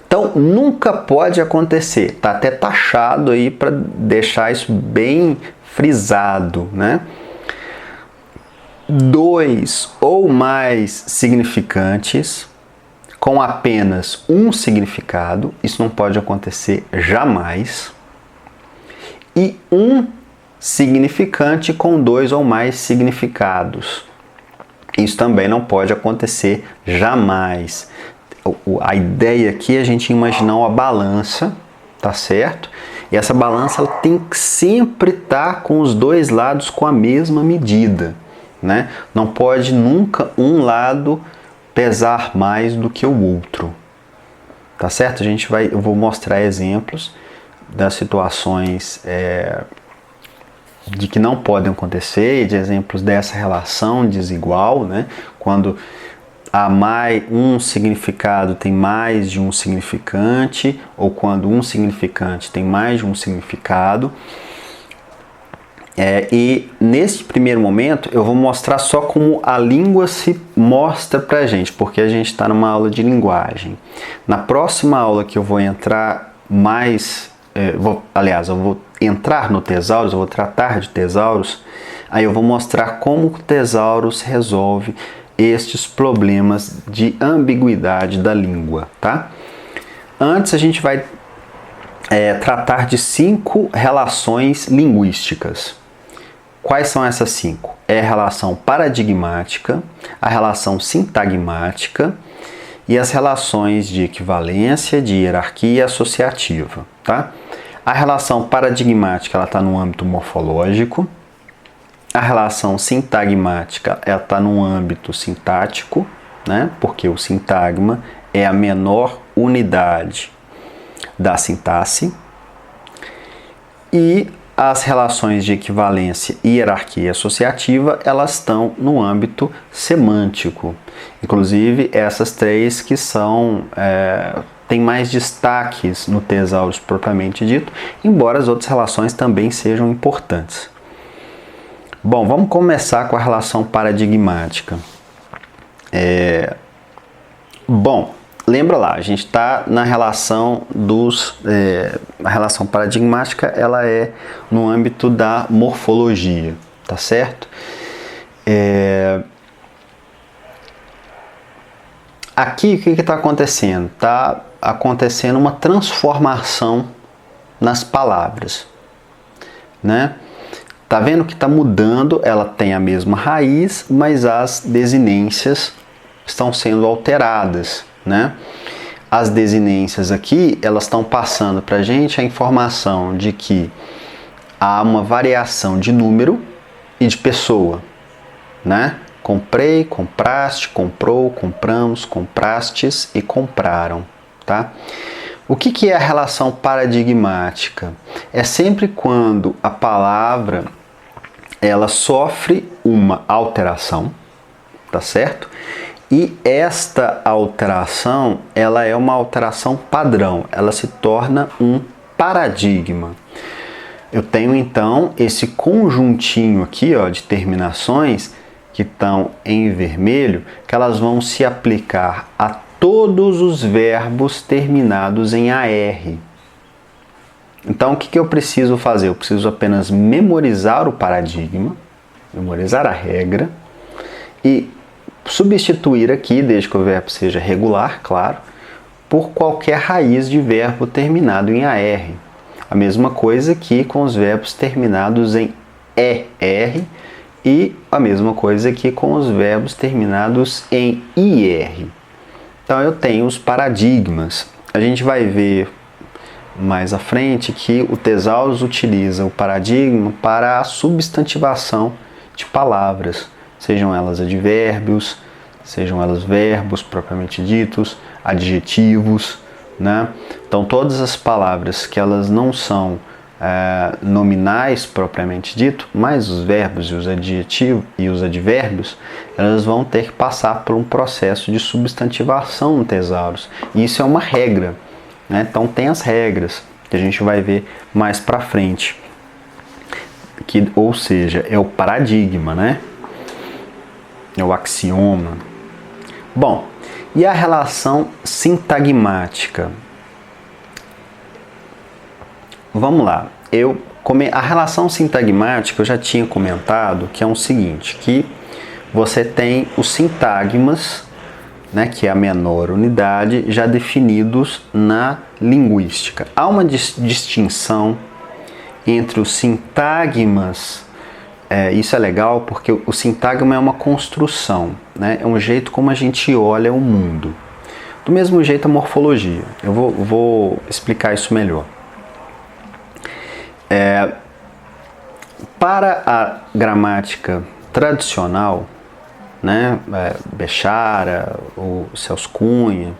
Então, nunca pode acontecer. Está até taxado aí para deixar isso bem frisado, né? 2 ou mais significantes com apenas um significado, isso não pode acontecer jamais. E um significante com 2 ou mais significados, isso também não pode acontecer jamais. A ideia aqui é a gente imaginar uma balança, tá certo? E essa balança ela tem que sempre estar com os dois lados com a mesma medida, né? Não pode nunca um lado pesar mais do que o outro, tá certo? Eu vou mostrar exemplos das situações de que não podem acontecer, de exemplos dessa relação desigual, né? Quando um significado tem mais de um significante, ou quando um significante tem mais de um significado. E nesse primeiro momento eu vou mostrar só como a língua se mostra pra gente, porque a gente está numa aula de linguagem. Na próxima aula que eu vou entrar mais, eu vou entrar no Tesaurus, eu vou tratar de Tesaurus, aí eu vou mostrar como o Tesaurus resolve estes problemas de ambiguidade da língua, tá? Antes a gente vai tratar de 5 relações linguísticas. Quais são essas 5? É a relação paradigmática, a relação sintagmática e as relações de equivalência, de hierarquia associativa, tá? A relação paradigmática ela está no âmbito morfológico. A relação sintagmática está no âmbito sintático, né? Porque o sintagma é a menor unidade da sintaxe. E as relações de equivalência e hierarquia associativa, elas estão no âmbito semântico. Inclusive, essas 3 que têm mais destaques no Tesaurus propriamente dito, embora as outras relações também sejam importantes. Bom, vamos começar com a relação paradigmática. Lembra lá, a gente está na relação a relação paradigmática, ela é no âmbito da morfologia, tá certo? Aqui, o que está acontecendo? Está acontecendo uma transformação nas palavras, né? Tá vendo que está mudando, ela tem a mesma raiz, mas as desinências estão sendo alteradas, né? As desinências aqui, elas estão passando para a gente a informação de que há uma variação de número e de pessoa, né? Comprei, compraste, comprou, compramos, comprastes e compraram, tá? O que é a relação paradigmática? É sempre quando a palavra ela sofre uma alteração, tá certo? E esta alteração, ela é uma alteração padrão, ela se torna um paradigma. Eu tenho então esse conjuntinho aqui, ó, de terminações que estão em vermelho, que elas vão se aplicar a todos os verbos terminados em AR. Então, o que eu preciso fazer? Eu preciso apenas memorizar o paradigma, memorizar a regra e substituir aqui, desde que o verbo seja regular, claro, por qualquer raiz de verbo terminado em AR. A mesma coisa aqui com os verbos terminados em ER e a mesma coisa aqui com os verbos terminados em IR. Então eu tenho os paradigmas. A gente vai ver mais à frente que o Thesaurus utiliza o paradigma para a substantivação de palavras, sejam elas advérbios, sejam elas verbos propriamente ditos, adjetivos, né? Então todas as palavras que elas não são nominais propriamente dito, mas os verbos e os adjetivos e os advérbios, elas vão ter que passar por um processo de substantivação no Thesaurus. E isso é uma regra, né? Então tem as regras que a gente vai ver mais para frente, que, ou seja, é o paradigma, né? É o axioma. Bom, e a relação sintagmática? Vamos lá. A relação sintagmática eu já tinha comentado que é o seguinte, que você tem os sintagmas, né, que é a menor unidade, já definidos na linguística. Há uma distinção entre os sintagmas. Isso é legal porque o sintagma é uma construção, né? É um jeito como a gente olha o mundo. Do mesmo jeito a morfologia. Eu vou explicar isso melhor. Para a gramática tradicional, né, Bechara ou Celso Cunha,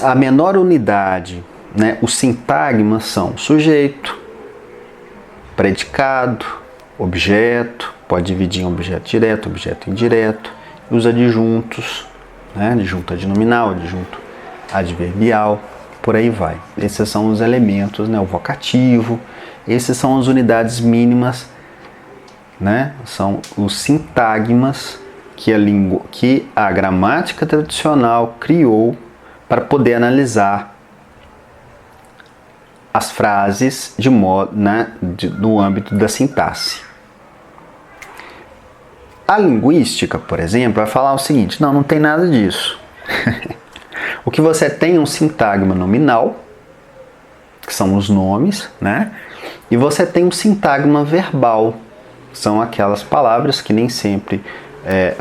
a menor unidade, né, os sintagmas são sujeito, predicado, objeto, pode dividir em objeto direto, objeto indireto, e os adjuntos, né, adjunto adnominal, adjunto adverbial, por aí vai. Esses são os elementos, né, o vocativo, esses são as unidades mínimas, né, são os sintagmas que a gramática tradicional criou para poder analisar as frases de modo, né, no âmbito da sintaxe. A linguística, por exemplo, vai falar o seguinte: não tem nada disso. O que você tem é um sintagma nominal, que são os nomes, né? E você tem um sintagma verbal, são aquelas palavras que nem sempre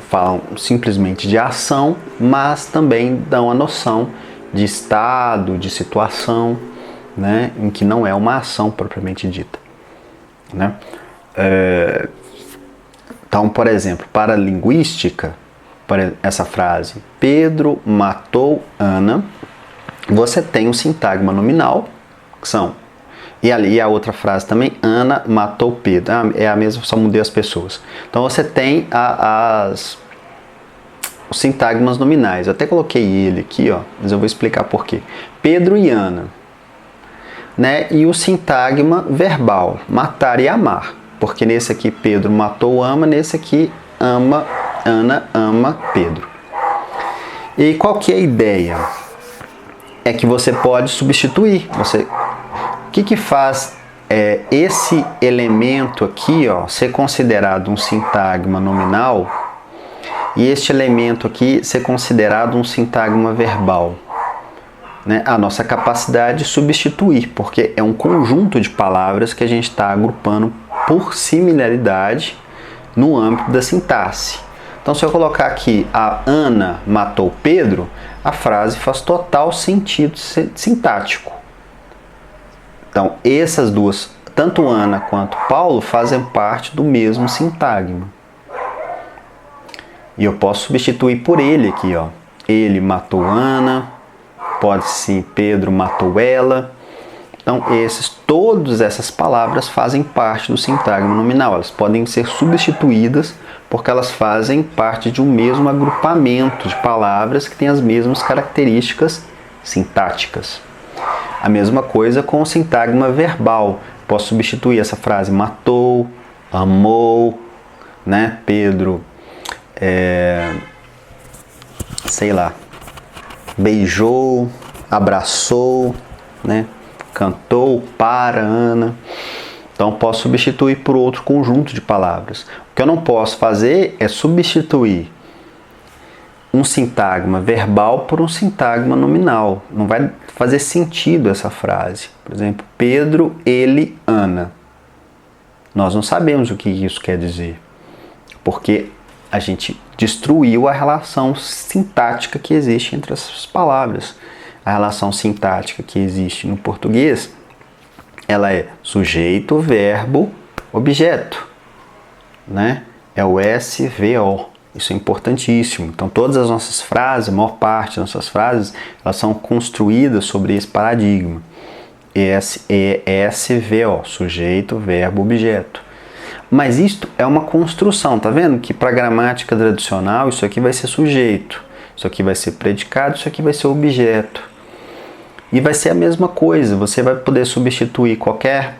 falam simplesmente de ação, mas também dão a noção de estado, de situação, né, em que não é uma ação propriamente dita, né? Então, por exemplo, para a linguística, para essa frase, Pedro matou Ana, você tem um sintagma nominal, que são, e ali a outra frase também, Ana matou Pedro, é a mesma, só mudei as pessoas. Então você tem os sintagmas nominais, eu até coloquei ele aqui, ó, mas eu vou explicar por quê. Pedro e Ana, né? E o sintagma verbal, matar e amar, porque nesse aqui Pedro matou Ana, nesse aqui Ana ama Pedro. E qual que é a ideia? É que você pode substituir. O que faz esse elemento aqui, ó, ser considerado um sintagma nominal e este elemento aqui ser considerado um sintagma verbal? Né? A nossa capacidade de substituir, porque é um conjunto de palavras que a gente está agrupando por similaridade no âmbito da sintaxe. Então, se eu colocar aqui a Ana matou Pedro, a frase faz total sentido sintático. Então, essas duas, tanto Ana quanto Paulo, fazem parte do mesmo sintagma. E eu posso substituir por ele aqui, ó. Ele matou Ana, pode sim, Pedro matou ela. Então, todas essas palavras fazem parte do sintagma nominal. Elas podem ser substituídas porque elas fazem parte de um mesmo agrupamento de palavras que têm as mesmas características sintáticas. A mesma coisa com o sintagma verbal. Posso substituir essa frase matou, amou, né? Pedro, beijou, abraçou, né? Cantou para Ana. Então posso substituir por outro conjunto de palavras. O que eu não posso fazer é substituir um sintagma verbal por um sintagma nominal. Não vai fazer sentido essa frase. Por exemplo, Pedro, ele, Ana. Nós não sabemos o que isso quer dizer, porque a gente destruiu a relação sintática que existe entre essas palavras. A relação sintática que existe no português, ela é sujeito, verbo, objeto, né? É o SVO. Isso é importantíssimo. Então, todas as nossas frases, a maior parte das nossas frases, elas são construídas sobre esse paradigma. SVO, sujeito, verbo, objeto. Mas isto é uma construção, tá vendo? Que para a gramática tradicional, isso aqui vai ser sujeito, isso aqui vai ser predicado, isso aqui vai ser objeto. E vai ser a mesma coisa, você vai poder substituir qualquer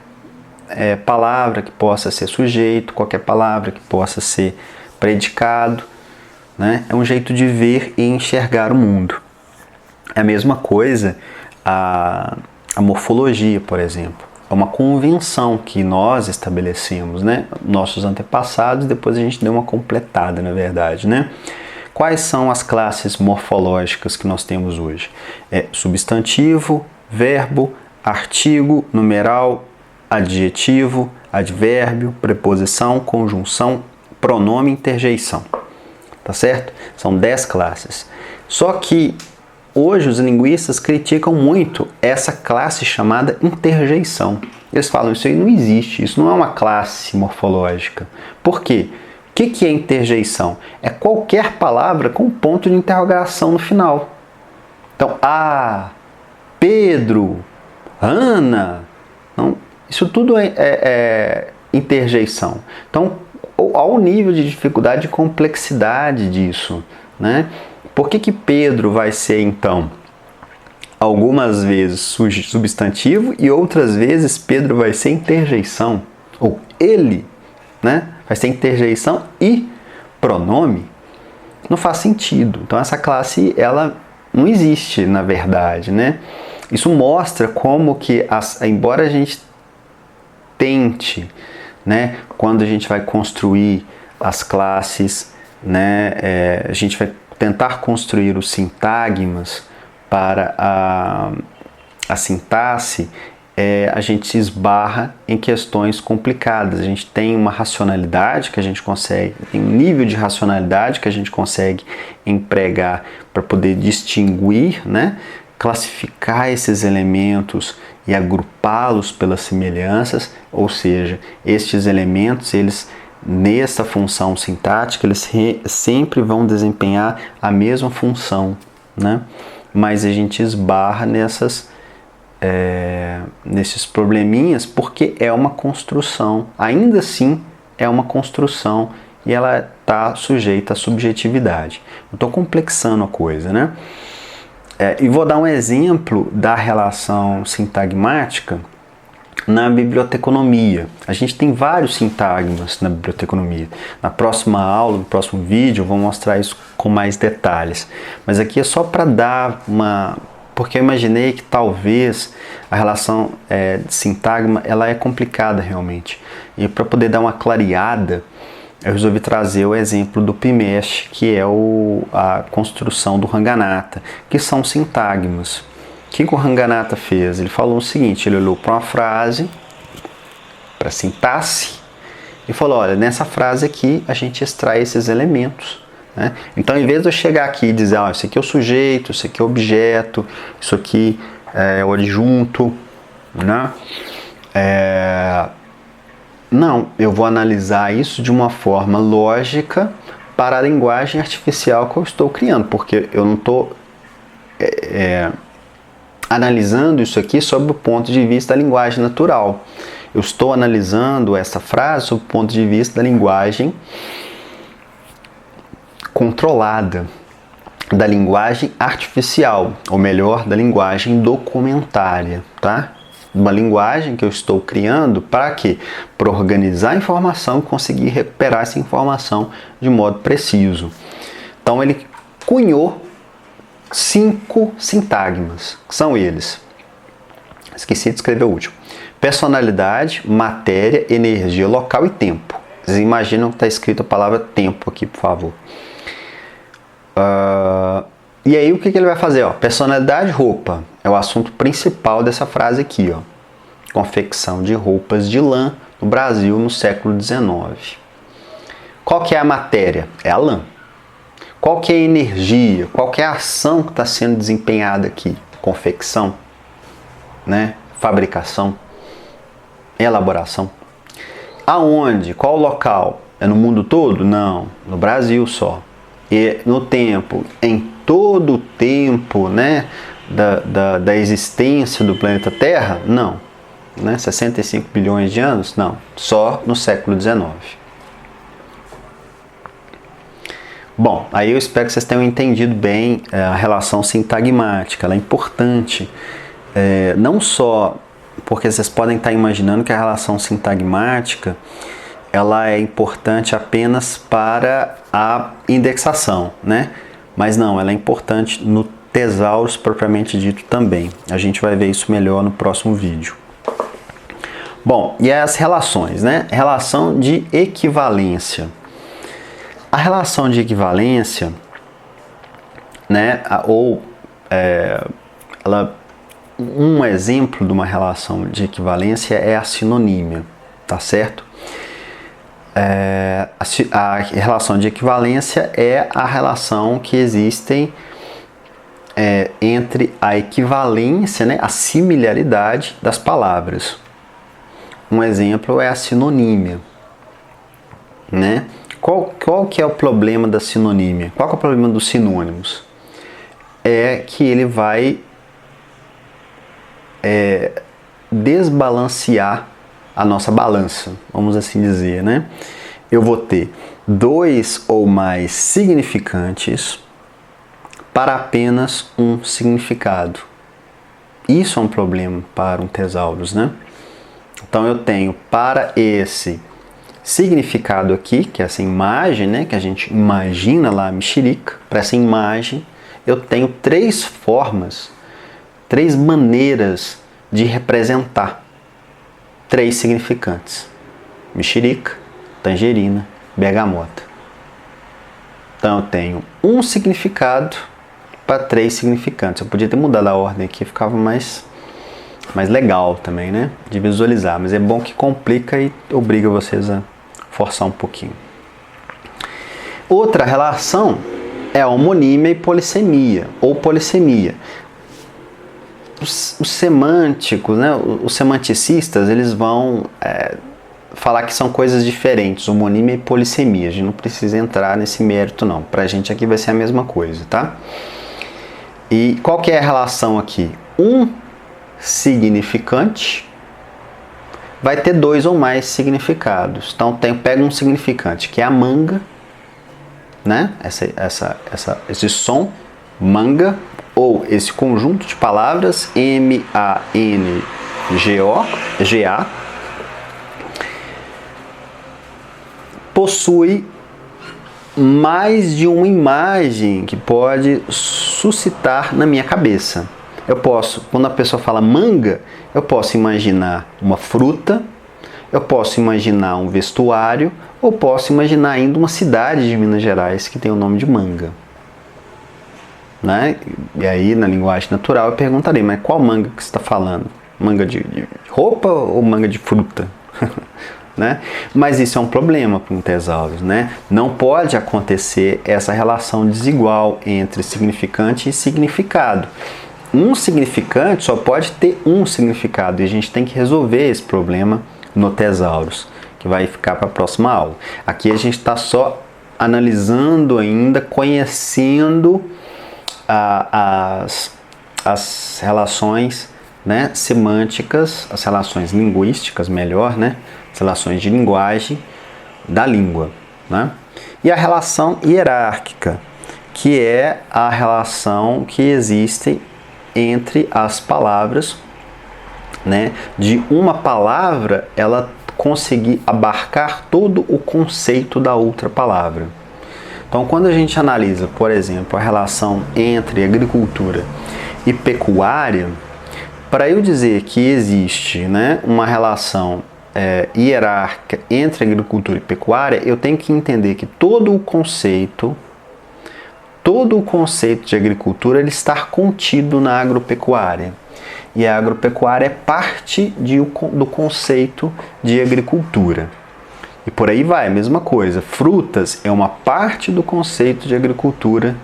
palavra que possa ser sujeito, qualquer palavra que possa ser predicado, né? É um jeito de ver e enxergar o mundo. É a mesma coisa a morfologia, por exemplo. É uma convenção que nós estabelecemos, né? Nossos antepassados, depois a gente deu uma completada, na verdade, né? Quais são as classes morfológicas que nós temos hoje? Substantivo, verbo, artigo, numeral, adjetivo, advérbio, preposição, conjunção, pronome e interjeição. Tá certo? São 10 classes. Só que hoje os linguistas criticam muito essa classe chamada interjeição. Eles falam, isso aí não existe, isso não é uma classe morfológica. Por quê? O que é interjeição? É qualquer palavra com ponto de interrogação no final. Então, Pedro, Ana, não, isso tudo é interjeição. Então, ao nível de dificuldade e complexidade disso, né? Por que Pedro vai ser, então, algumas vezes substantivo e outras vezes Pedro vai ser interjeição? Ou ele, né? Vai ser interjeição e pronome? Não faz sentido. Então essa classe, ela não existe, na verdade, né? Isso mostra como que, embora a gente tente, né, quando a gente vai construir as classes, né, a gente vai tentar construir os sintagmas para a sintaxe, a gente se esbarra em questões complicadas. A gente tem uma racionalidade que a gente consegue, tem um nível de racionalidade que a gente consegue empregar para poder distinguir, né, classificar esses elementos e agrupá-los pelas semelhanças, ou seja, estes elementos, eles nessa função sintática, eles sempre vão desempenhar a mesma função, né? Mas a gente esbarra nesses probleminhas porque é uma construção, ainda assim é uma construção e ela está sujeita à subjetividade. Eu estou complexando a coisa, né? E vou dar um exemplo da relação sintagmática na biblioteconomia. A gente tem vários sintagmas na biblioteconomia. Na próxima aula, no próximo vídeo, eu vou mostrar isso com mais detalhes. Mas aqui é só para dar uma... Porque eu imaginei que talvez a relação de sintagma ela é complicada realmente. E para poder dar uma clareada, eu resolvi trazer o exemplo do Pimesh, que é a construção do Ranganatha, que são sintagmas. O que o Ranganatha fez? Ele falou o seguinte, ele olhou para uma frase, para a sintaxe, e falou, olha, nessa frase aqui a gente extrai esses elementos. Né? Então, em vez de eu chegar aqui e dizer, isso aqui é o sujeito, isso aqui é o objeto, isso aqui é o adjunto, né? Não, eu vou analisar isso de uma forma lógica para a linguagem artificial que eu estou criando, porque eu não estou analisando isso aqui sob o ponto de vista da linguagem natural. Eu estou analisando essa frase sob o ponto de vista da linguagem controlada, da linguagem artificial, ou melhor, da linguagem documentária, tá? Uma linguagem que eu estou criando para quê? Para organizar a informação e conseguir recuperar essa informação de modo preciso. Então ele cunhou 5 sintagmas, que são eles. Esqueci de escrever o último. Personalidade, matéria, energia, local e tempo. Vocês imaginam que está escrito a palavra tempo aqui, por favor. E aí o que ele vai fazer? Personalidade, roupa. É o assunto principal dessa frase aqui. Confecção de roupas de lã no Brasil no século XIX. Qual que é a matéria? É a lã. Qual que é a energia? Qual que é a ação que está sendo desempenhada aqui? Confecção, né? Fabricação, elaboração. Aonde? Qual o local? É no mundo todo? Não, no Brasil só. E no tempo, em todo o tempo, né, da existência do planeta Terra? Não. Né, 65 bilhões de anos? Não. Só no século XIX. Bom, aí eu espero que vocês tenham entendido bem a relação sintagmática. Ela é importante, não só porque vocês podem estar imaginando que a relação sintagmática ela é importante apenas para a indexação, né? Mas não, ela é importante no tesaurus propriamente dito também. A gente vai ver isso melhor no próximo vídeo. Bom, e as relações, né? Relação de equivalência. A relação de equivalência, né? Um exemplo de uma relação de equivalência é a sinonímia, tá certo? A relação de equivalência é a relação que existem entre a equivalência, né, a similaridade das palavras. Um exemplo é a sinonímia, né? Qual que é o problema da sinonímia? Qual que é o problema dos sinônimos? É que ele vai desbalancear a nossa balança, vamos assim dizer, né? Eu vou ter 2 ou mais significantes para apenas um significado. Isso é um problema para um tesaurus, né? Então eu tenho para esse significado aqui, que é essa imagem, né, que a gente imagina lá a mexerica, para essa imagem eu tenho 3 formas, 3 maneiras de representar 3 significantes: mexerica, tangerina, bergamota. Então eu tenho um significado para 3 significantes. Eu podia ter mudado a ordem aqui, ficava mais legal também, né, de visualizar, mas é bom que complica e obriga vocês a forçar um pouquinho. Outra relação é a homonímia e polissemia, ou polissemia. Os semânticos, né, os semanticistas, eles vão falar que são coisas diferentes, homonímia e polissemia. A gente não precisa entrar nesse mérito não, pra gente aqui vai ser a mesma coisa, tá? E qual que é a relação aqui? Um significante vai ter 2 ou mais significados. Então pega um significante que é a manga, né? Esse som, manga, ou esse conjunto de palavras, M-A-N-G-O-G-A, possui mais de uma imagem que pode suscitar na minha cabeça. Eu posso, quando a pessoa fala manga, eu posso imaginar uma fruta, eu posso imaginar um vestuário, ou posso imaginar ainda uma cidade de Minas Gerais que tem o nome de Manga. Né? E aí, na linguagem natural, eu perguntarei, mas qual manga que você está falando? Manga de roupa ou manga de fruta? Né? Mas isso é um problema para um tesaurus, né? Não pode acontecer essa relação desigual entre significante e significado. um significante só pode ter um significado e a gente tem que resolver esse problema no Tesaurus, que vai ficar para a próxima aula. Aqui a gente está só analisando ainda, conhecendo as relações, né, semânticas, as relações linguísticas, melhor, né, as relações de linguagem da língua, né? E a relação hierárquica, que é a relação que existe entre as palavras, né, de uma palavra ela conseguir abarcar todo o conceito da outra palavra. Então, quando a gente analisa, por exemplo, a relação entre agricultura e pecuária, para eu dizer que existe, né, uma relação hierárquica entre agricultura e pecuária, eu tenho que entender que todo o conceito de agricultura ele está contido na agropecuária. E a agropecuária é parte do conceito de agricultura. E por aí vai, a mesma coisa. Frutas é uma parte do conceito de agricultura.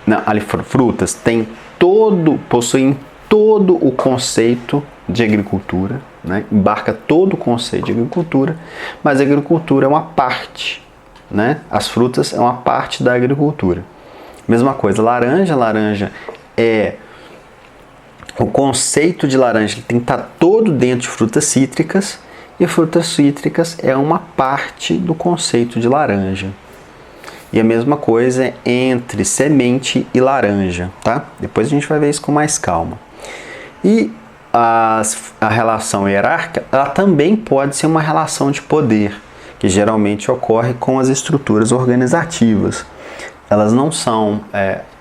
Não, ali, frutas possuem todo o conceito de agricultura, né? Embarca todo o conceito de agricultura, mas a agricultura é uma parte, né? As frutas é uma parte da agricultura. Mesma coisa, laranja é o conceito de laranja, ele tem que estar todo dentro de frutas cítricas, e frutas cítricas é uma parte do conceito de laranja. E a mesma coisa entre semente e laranja, tá? Depois a gente vai ver isso com mais calma. E a relação hierárquica, ela também pode ser uma relação de poder, que geralmente ocorre com as estruturas organizativas. Elas não são...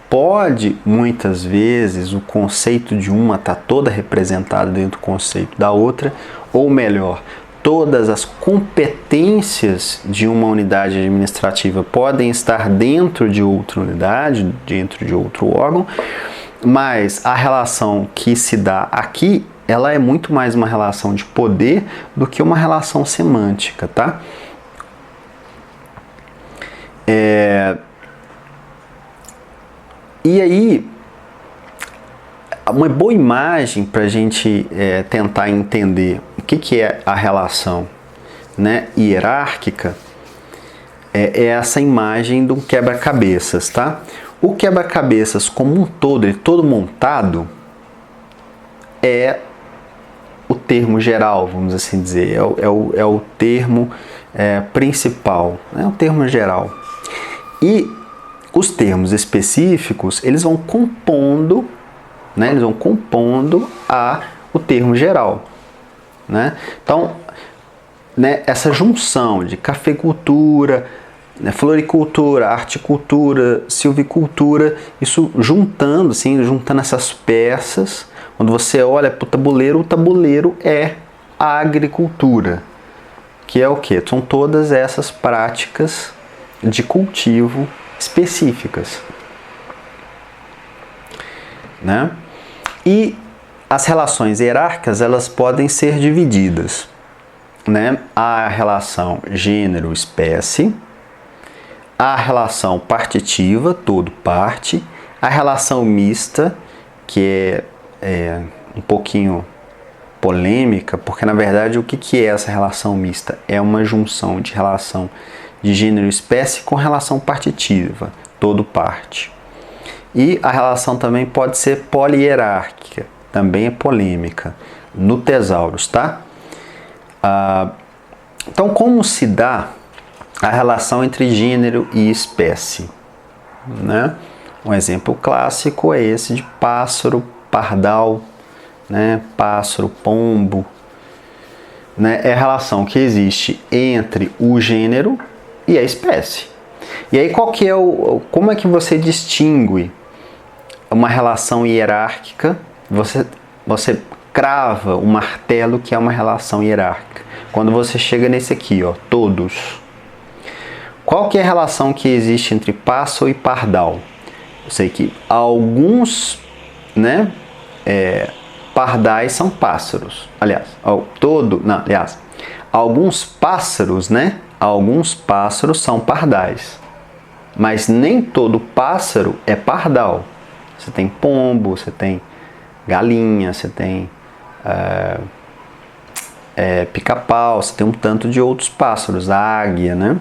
Pode, muitas vezes, o conceito de uma estar toda representada dentro do conceito da outra, ou melhor, todas as competências de uma unidade administrativa podem estar dentro de outra unidade, dentro de outro órgão, mas a relação que se dá aqui, ela é muito mais uma relação de poder do que uma relação semântica, tá? E aí, uma boa imagem para a gente tentar entender o que é a relação, né, hierárquica é essa imagem de um quebra-cabeças, tá? O quebra-cabeças como um todo, ele todo montado, é o termo geral, vamos assim dizer, é o termo principal, né? O termo geral. E os termos específicos, eles vão compondo, né? Eles vão compondo o termo geral, né? Então, né, essa junção de cafeicultura, né, floricultura, articultura, silvicultura, isso juntando, assim, juntando essas peças, quando você olha para o tabuleiro é a agricultura, que é o quê? São todas essas práticas de cultivo específicas, né? E as relações hierárquicas, elas podem ser divididas, né? A relação gênero-espécie, a relação partitiva, todo parte, a relação mista, que é um pouquinho polêmica, porque na verdade o que é essa relação mista? É uma junção de relação de gênero-espécie com relação partitiva, todo parte. E a relação também pode ser polihierárquica, também é polêmica, no Tesaurus, tá? Então, como se dá a relação entre gênero e espécie, né? Um exemplo clássico é esse de pássaro, pardal, né? Pássaro, pombo, né? É a relação que existe entre o gênero e a espécie. E aí como é que você distingue uma relação hierárquica? Você crava o martelo que é uma relação hierárquica. Quando você chega nesse aqui, ó, todos. Qual que é a relação que existe entre pássaro e pardal? Eu sei que alguns, né, pardais são pássaros. Aliás, alguns pássaros, né? Alguns pássaros são pardais. Mas nem todo pássaro é pardal, Você tem pombo, você tem galinha, você tem pica-pau, você tem um tanto de outros pássaros, a águia, né?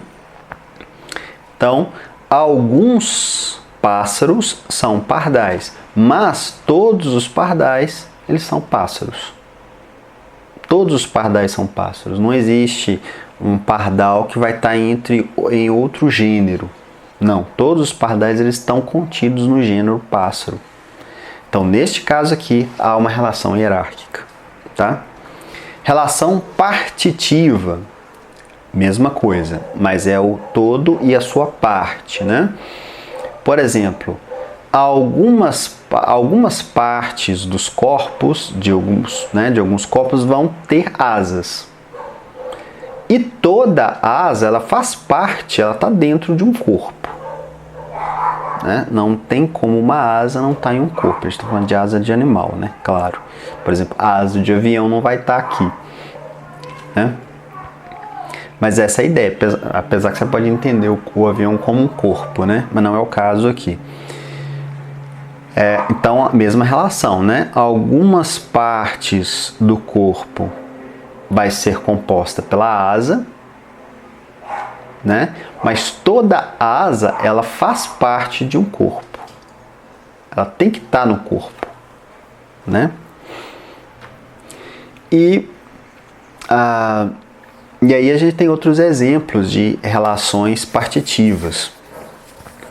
Então, alguns pássaros são pardais, mas todos os pardais, eles são pássaros. Todos os pardais são pássaros. Não existe um pardal que vai estar em outro gênero. Não, todos os pardais eles estão contidos no gênero pássaro. Então, neste caso aqui, há uma relação hierárquica, tá? Relação partitiva, mesma coisa, mas é o todo e a sua parte, né? Por exemplo, algumas partes dos corpos, de alguns corpos, vão ter asas. E toda asa, ela faz parte, ela está dentro de um corpo. Né? Não tem como uma asa não estar em um corpo. A gente está falando de asa de animal, né? Claro. Por exemplo, a asa de avião não vai estar aqui. Né? Mas essa é a ideia, apesar que você pode entender o avião como um corpo, né? Mas não é o caso aqui. Então, a mesma relação, né? Algumas partes do corpo vai ser composta pela asa, né? Mas toda asa, ela faz parte de um corpo. Ela tem que estar no corpo, né? E aí a gente tem outros exemplos de relações partitivas,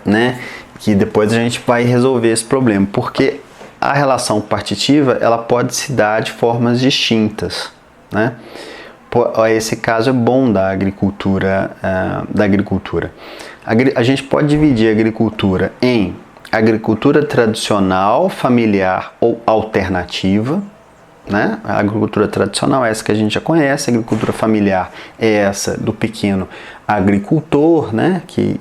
né? Que depois a gente vai resolver esse problema, porque a relação partitiva ela pode se dar de formas distintas, né? Esse caso é bom da agricultura. A gente pode dividir a agricultura em agricultura tradicional, familiar ou alternativa. Né? A agricultura tradicional é essa que a gente já conhece, a agricultura familiar é essa do pequeno agricultor, né? Que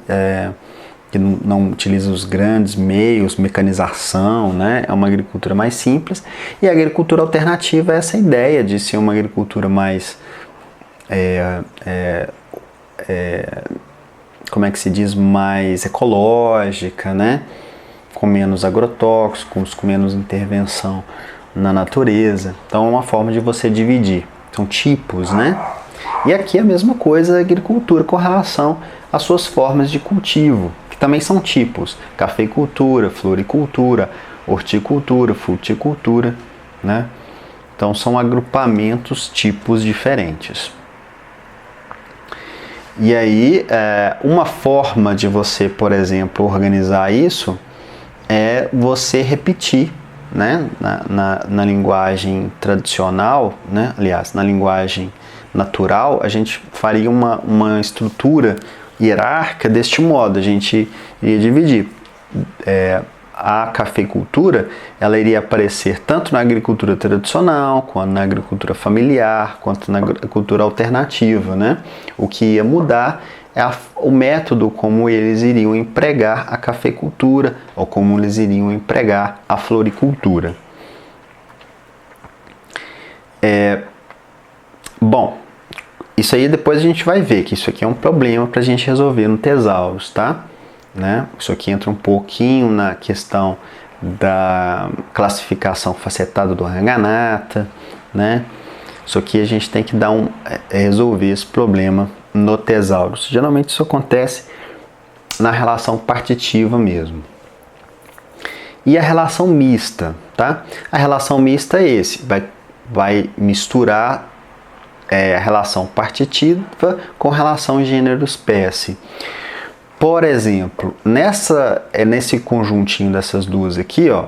não utiliza os grandes meios, mecanização, né? É uma agricultura mais simples. E a agricultura alternativa é essa ideia de ser uma agricultura mais, como é que se diz, mais ecológica, né? Com menos agrotóxicos, com menos intervenção na natureza. Então é uma forma de você dividir. São tipos, né? E aqui é a mesma coisa a agricultura com relação às suas formas de cultivo, que também são tipos. Cafeicultura, floricultura, horticultura, fruticultura, né? Então são agrupamentos, tipos diferentes. E aí, uma forma de você, por exemplo, organizar isso é você repetir, né? Na linguagem tradicional, né? Aliás, na linguagem natural, a gente faria uma estrutura hierárquica deste modo. A gente iria dividir. A cafeicultura ela iria aparecer tanto na agricultura tradicional, quanto na agricultura familiar, quanto na agricultura alternativa, né? O que ia mudar é o método como eles iriam empregar a cafeicultura ou como eles iriam empregar a floricultura. Bom, isso aí depois a gente vai ver que isso aqui é um problema para a gente resolver no Tesaurus, tá? Né? Isso aqui entra um pouquinho na questão da classificação facetada do Ranganatha, né? Isso aqui a gente tem que resolver esse problema no Tesaurus. Geralmente isso acontece na relação partitiva mesmo. E a relação mista, tá? A relação mista é vai misturar a relação partitiva com relação gênero-espécie. Por exemplo, nesse conjuntinho dessas duas aqui, ó,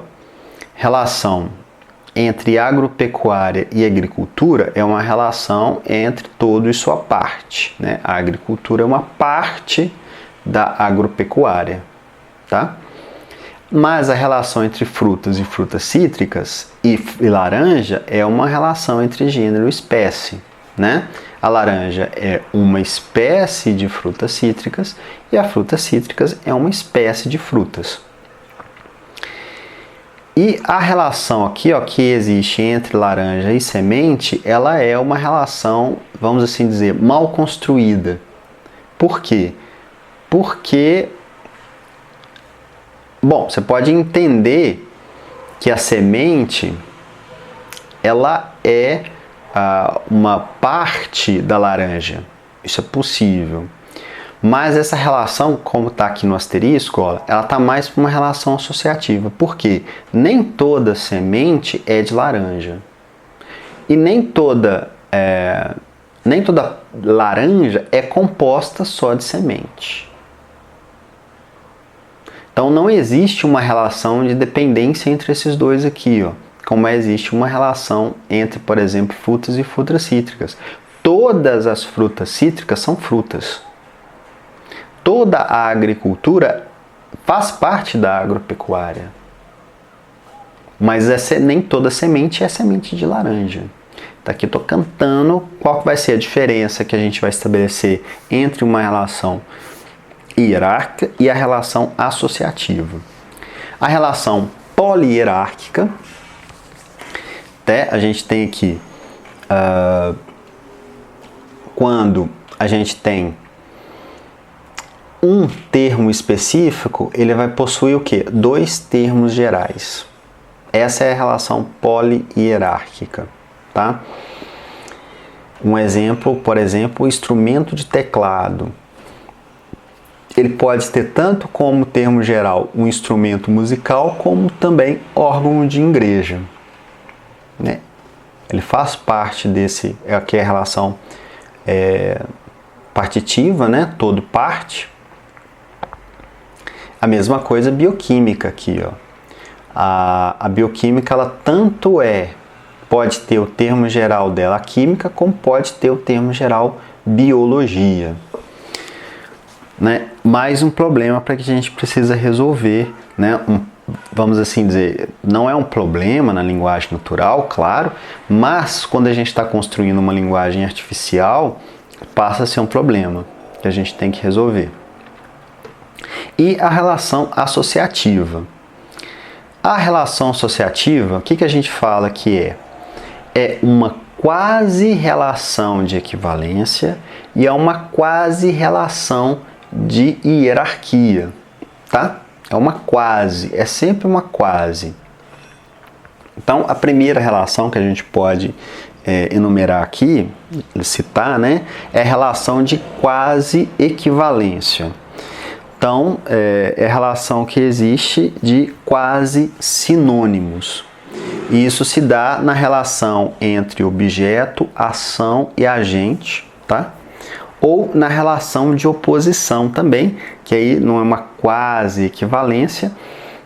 relação entre agropecuária e agricultura é uma relação entre todo e sua parte, né? A agricultura é uma parte da agropecuária, tá? Mas a relação entre frutas e frutas cítricas e laranja é uma relação entre gênero e espécie, né? A laranja é uma espécie de frutas cítricas e a frutas cítricas é uma espécie de frutas. E a relação aqui, ó, que existe entre laranja e semente, ela é uma relação, vamos assim dizer, mal construída. Por quê? Porque, bom, você pode entender que a semente ela é uma parte da laranja. Isso é possível. Mas essa relação, como está aqui no asterisco, ó, ela está mais para uma relação associativa. Por quê? Nem toda semente é de laranja. E nem toda laranja é composta só de semente. Então não existe uma relação de dependência entre esses dois aqui, ó, como existe uma relação entre, por exemplo, frutas e frutas cítricas. Todas as frutas cítricas são frutas. Toda a agricultura faz parte da agropecuária. Mas nem toda semente é semente de laranja. Tá aqui eu estou cantando qual vai ser a diferença que a gente vai estabelecer entre uma relação hierárquica e a relação associativa. A relação polihierárquica, a gente tem aqui, quando a gente tem um termo específico, ele vai possuir o quê? Dois termos gerais. Essa é a relação polihierárquica, tá? Um exemplo, por exemplo, o instrumento de teclado. Ele pode ter tanto como termo geral um instrumento musical, como também órgão de igreja, né? Ele faz parte desse, aqui é a relação partitiva, né? Todo parte. A mesma coisa bioquímica aqui, ó. A bioquímica, ela tanto pode ter o termo geral dela, a química, como pode ter o termo geral biologia. Né? Mais um problema para que a gente precisa resolver, né? Vamos assim dizer, não é um problema na linguagem natural, claro, mas quando a gente está construindo uma linguagem artificial, passa a ser um problema que a gente tem que resolver. E a relação associativa. A relação associativa, o que a gente fala que é? É uma quase relação de equivalência e é uma quase relação de hierarquia, tá? É uma quase, é sempre uma quase. Então, a primeira relação que a gente pode enumerar aqui, citar, né, é a relação de quase equivalência. Então, é a relação que existe de quase sinônimos. E isso se dá na relação entre objeto, ação e agente, tá? Ou na relação de oposição também, que aí não é uma quase equivalência,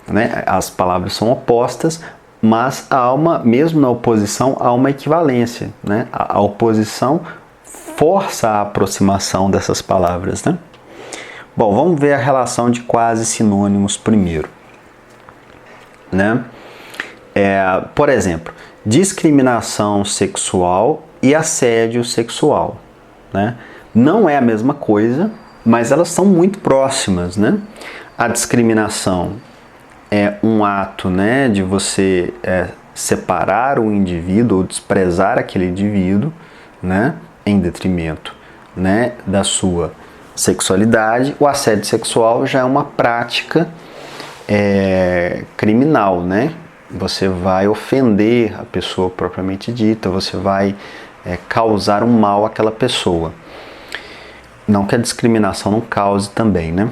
né? As palavras são opostas, mas mesmo na oposição há uma equivalência, né? A oposição força a aproximação dessas palavras, né? Bom, vamos ver a relação de quase sinônimos primeiro, né? Por exemplo, discriminação sexual e assédio sexual, né? Não é a mesma coisa, mas elas são muito próximas, né? A discriminação é um ato, né, de você separar o indivíduo ou desprezar aquele indivíduo, né, em detrimento, né, da sua sexualidade. O assédio sexual já é uma prática criminal, né? Você vai ofender a pessoa propriamente dita, você vai causar um mal àquela pessoa. Não que a discriminação não cause também, né?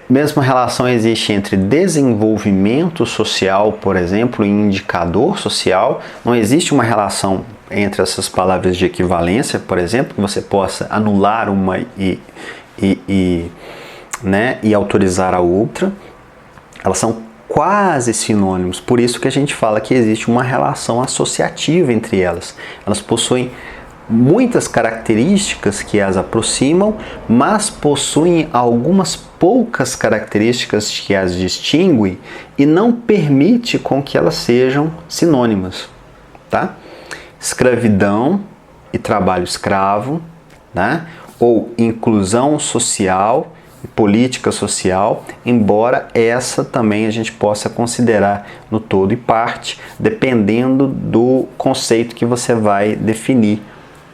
Mesma relação existe entre desenvolvimento social, por exemplo, e indicador social. Não existe uma relação entre essas palavras de equivalência, por exemplo, que você possa anular uma e autorizar a outra. Elas são quase sinônimos, por isso que a gente fala que existe uma relação associativa entre elas. Elas possuem muitas características que as aproximam, mas possuem algumas poucas características que as distinguem e não permite com que elas sejam sinônimas, tá? Escravidão e trabalho escravo, né? Ou inclusão social e política social, embora essa também a gente possa considerar no todo e parte, dependendo do conceito que você vai definir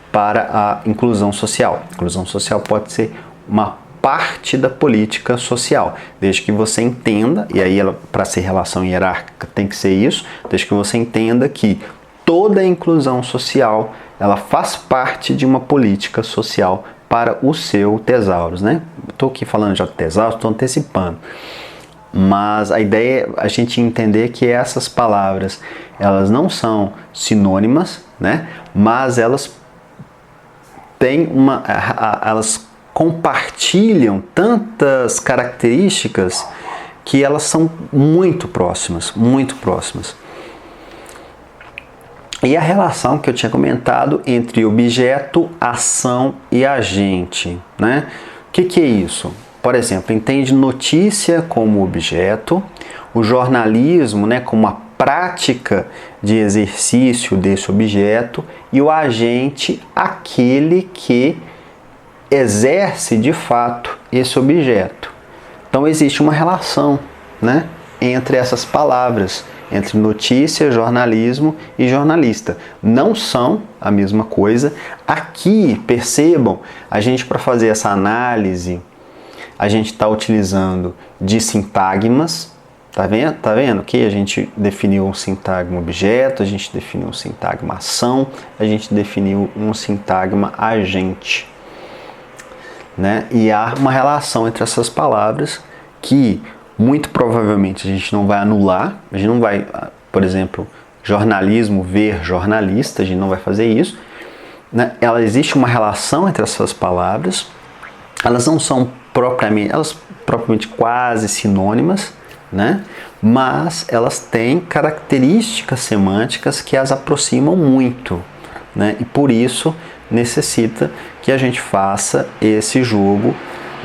para a inclusão social. A inclusão social pode ser uma parte da política social, desde que você entenda, e aí para ser relação hierárquica tem que ser isso, desde que você entenda que toda a inclusão social, ela faz parte de uma política social para o seu tesauros, né? Estou aqui falando já de tesauros, estou antecipando. Mas a ideia é a gente entender que essas palavras, elas não são sinônimas, né? Mas elas têm elas compartilham tantas características que elas são muito próximas, muito próximas. E a relação que eu tinha comentado entre objeto, ação e agente, né? O que é isso? Por exemplo, entende notícia como objeto, o jornalismo, né, como a prática de exercício desse objeto, e o agente, aquele que exerce de fato esse objeto. Então existe uma relação, né, entre essas palavras, entre notícia, jornalismo e jornalista. Não são a mesma coisa. Aqui, percebam, a gente, para fazer essa análise, a gente está utilizando de sintagmas. Tá vendo que a gente definiu um sintagma objeto, a gente definiu um sintagma ação, a gente definiu um sintagma agente, né? E há uma relação entre essas palavras que muito provavelmente a gente não vai anular, a gente não vai, por exemplo, jornalismo ver jornalista, a gente não vai fazer isso, né? Existe uma relação entre essas palavras, elas não são propriamente quase sinônimas, né? Mas elas têm características semânticas que as aproximam muito, né? E por isso necessita que a gente faça esse jogo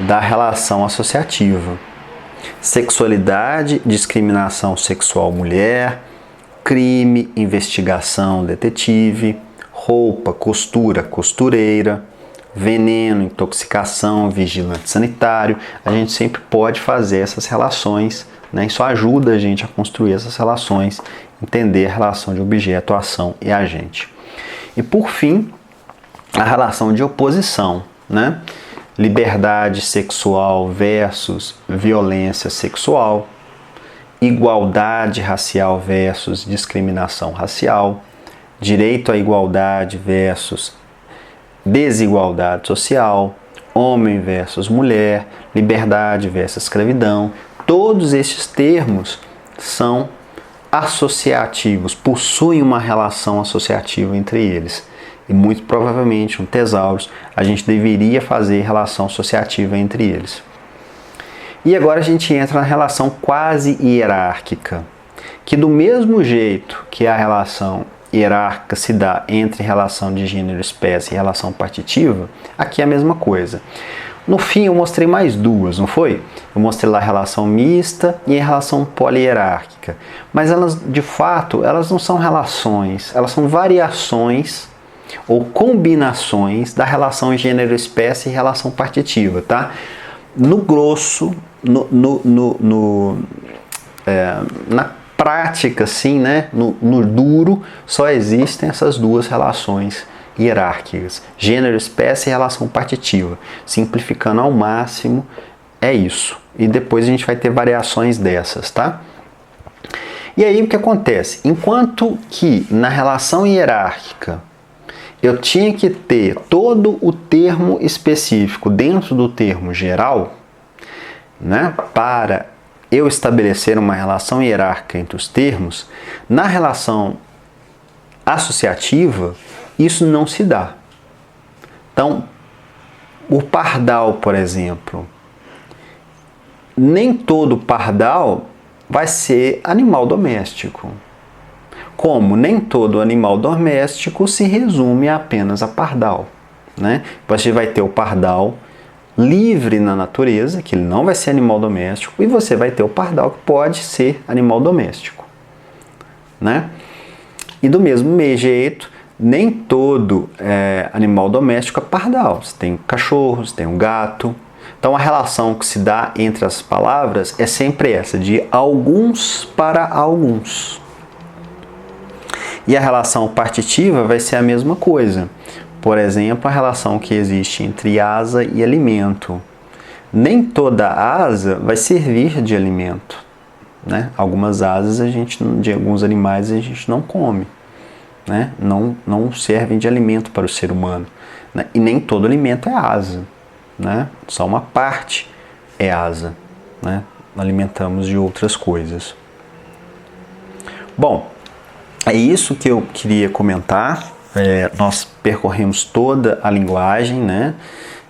da relação associativa. Sexualidade, discriminação sexual mulher, crime, investigação detetive, roupa, costura, costureira, veneno, intoxicação, vigilante sanitário. A gente sempre pode fazer essas relações, né? Isso ajuda a gente a construir essas relações, entender a relação de objeto, ação e agente. E por fim, a relação de oposição, né? Liberdade sexual versus violência sexual, igualdade racial versus discriminação racial, direito à igualdade versus desigualdade social, homem versus mulher, liberdade versus escravidão. Todos esses termos são associativos, possuem uma relação associativa entre eles. E muito provavelmente, no tesauros, a gente deveria fazer relação associativa entre eles. E agora a gente entra na relação quase hierárquica, que do mesmo jeito que a relação hierárquica se dá entre relação de gênero, espécie e relação partitiva, aqui é a mesma coisa. No fim eu mostrei mais duas, não foi? Eu mostrei lá a relação mista e a relação polihierárquica. Mas elas, de fato, elas não são relações, elas são variações ou combinações da relação gênero-espécie e relação partitiva, tá? No grosso, na prática, assim, né? No duro, só existem essas duas relações hierárquicas, gênero-espécie e relação partitiva. Simplificando ao máximo, é isso. E depois a gente vai ter variações dessas, tá? E aí o que acontece? Enquanto que na relação hierárquica eu tinha que ter todo o termo específico dentro do termo geral, né, para eu estabelecer uma relação hierárquica entre os termos, na relação associativa, isso não se dá. Então, o pardal, por exemplo, nem todo pardal vai ser animal doméstico. Como nem todo animal doméstico se resume apenas a pardal, né? Você vai ter o pardal livre na natureza, que ele não vai ser animal doméstico, e você vai ter o pardal que pode ser animal doméstico, né? E do mesmo jeito, nem todo animal doméstico é pardal. Você tem cachorros, tem um gato. Então a relação que se dá entre as palavras é sempre essa, de alguns para alguns. E a relação partitiva vai ser a mesma coisa. Por exemplo, a relação que existe entre asa e alimento. nem toda asa vai servir de alimento, né? Algumas asas de alguns animais a gente não come, né? Não servem de alimento para o ser humano, né? E nem todo alimento é asa, né? Só uma parte é asa, né? Alimentamos de outras coisas. Bom, é isso que eu queria comentar. Nós percorremos toda a linguagem, né?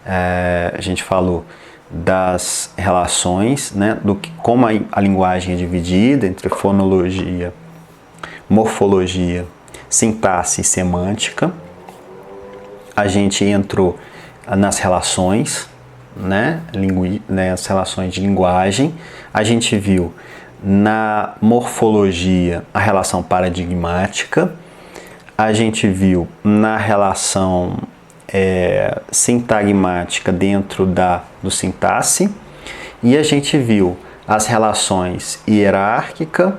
A gente falou das relações, né? Como a linguagem é dividida entre fonologia, morfologia, sintaxe e semântica. A gente entrou nas relações, né? As relações de linguagem. A gente viu na morfologia a relação paradigmática. A gente viu na relação sintagmática dentro do sintaxe, e a gente viu as relações hierárquica,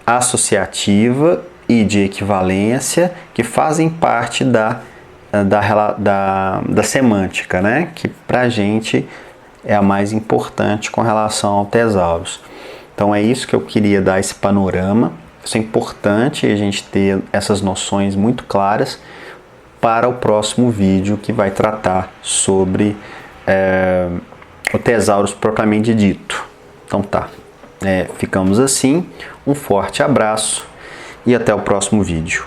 associativa e de equivalência, que fazem parte da semântica, né? Que para a gente é a mais importante com relação ao Tesaurus. Então é isso que eu queria dar, esse panorama. Isso é importante a gente ter essas noções muito claras para o próximo vídeo, que vai tratar sobre o Tesaurus propriamente dito. Então tá, ficamos assim, um forte abraço e até o próximo vídeo.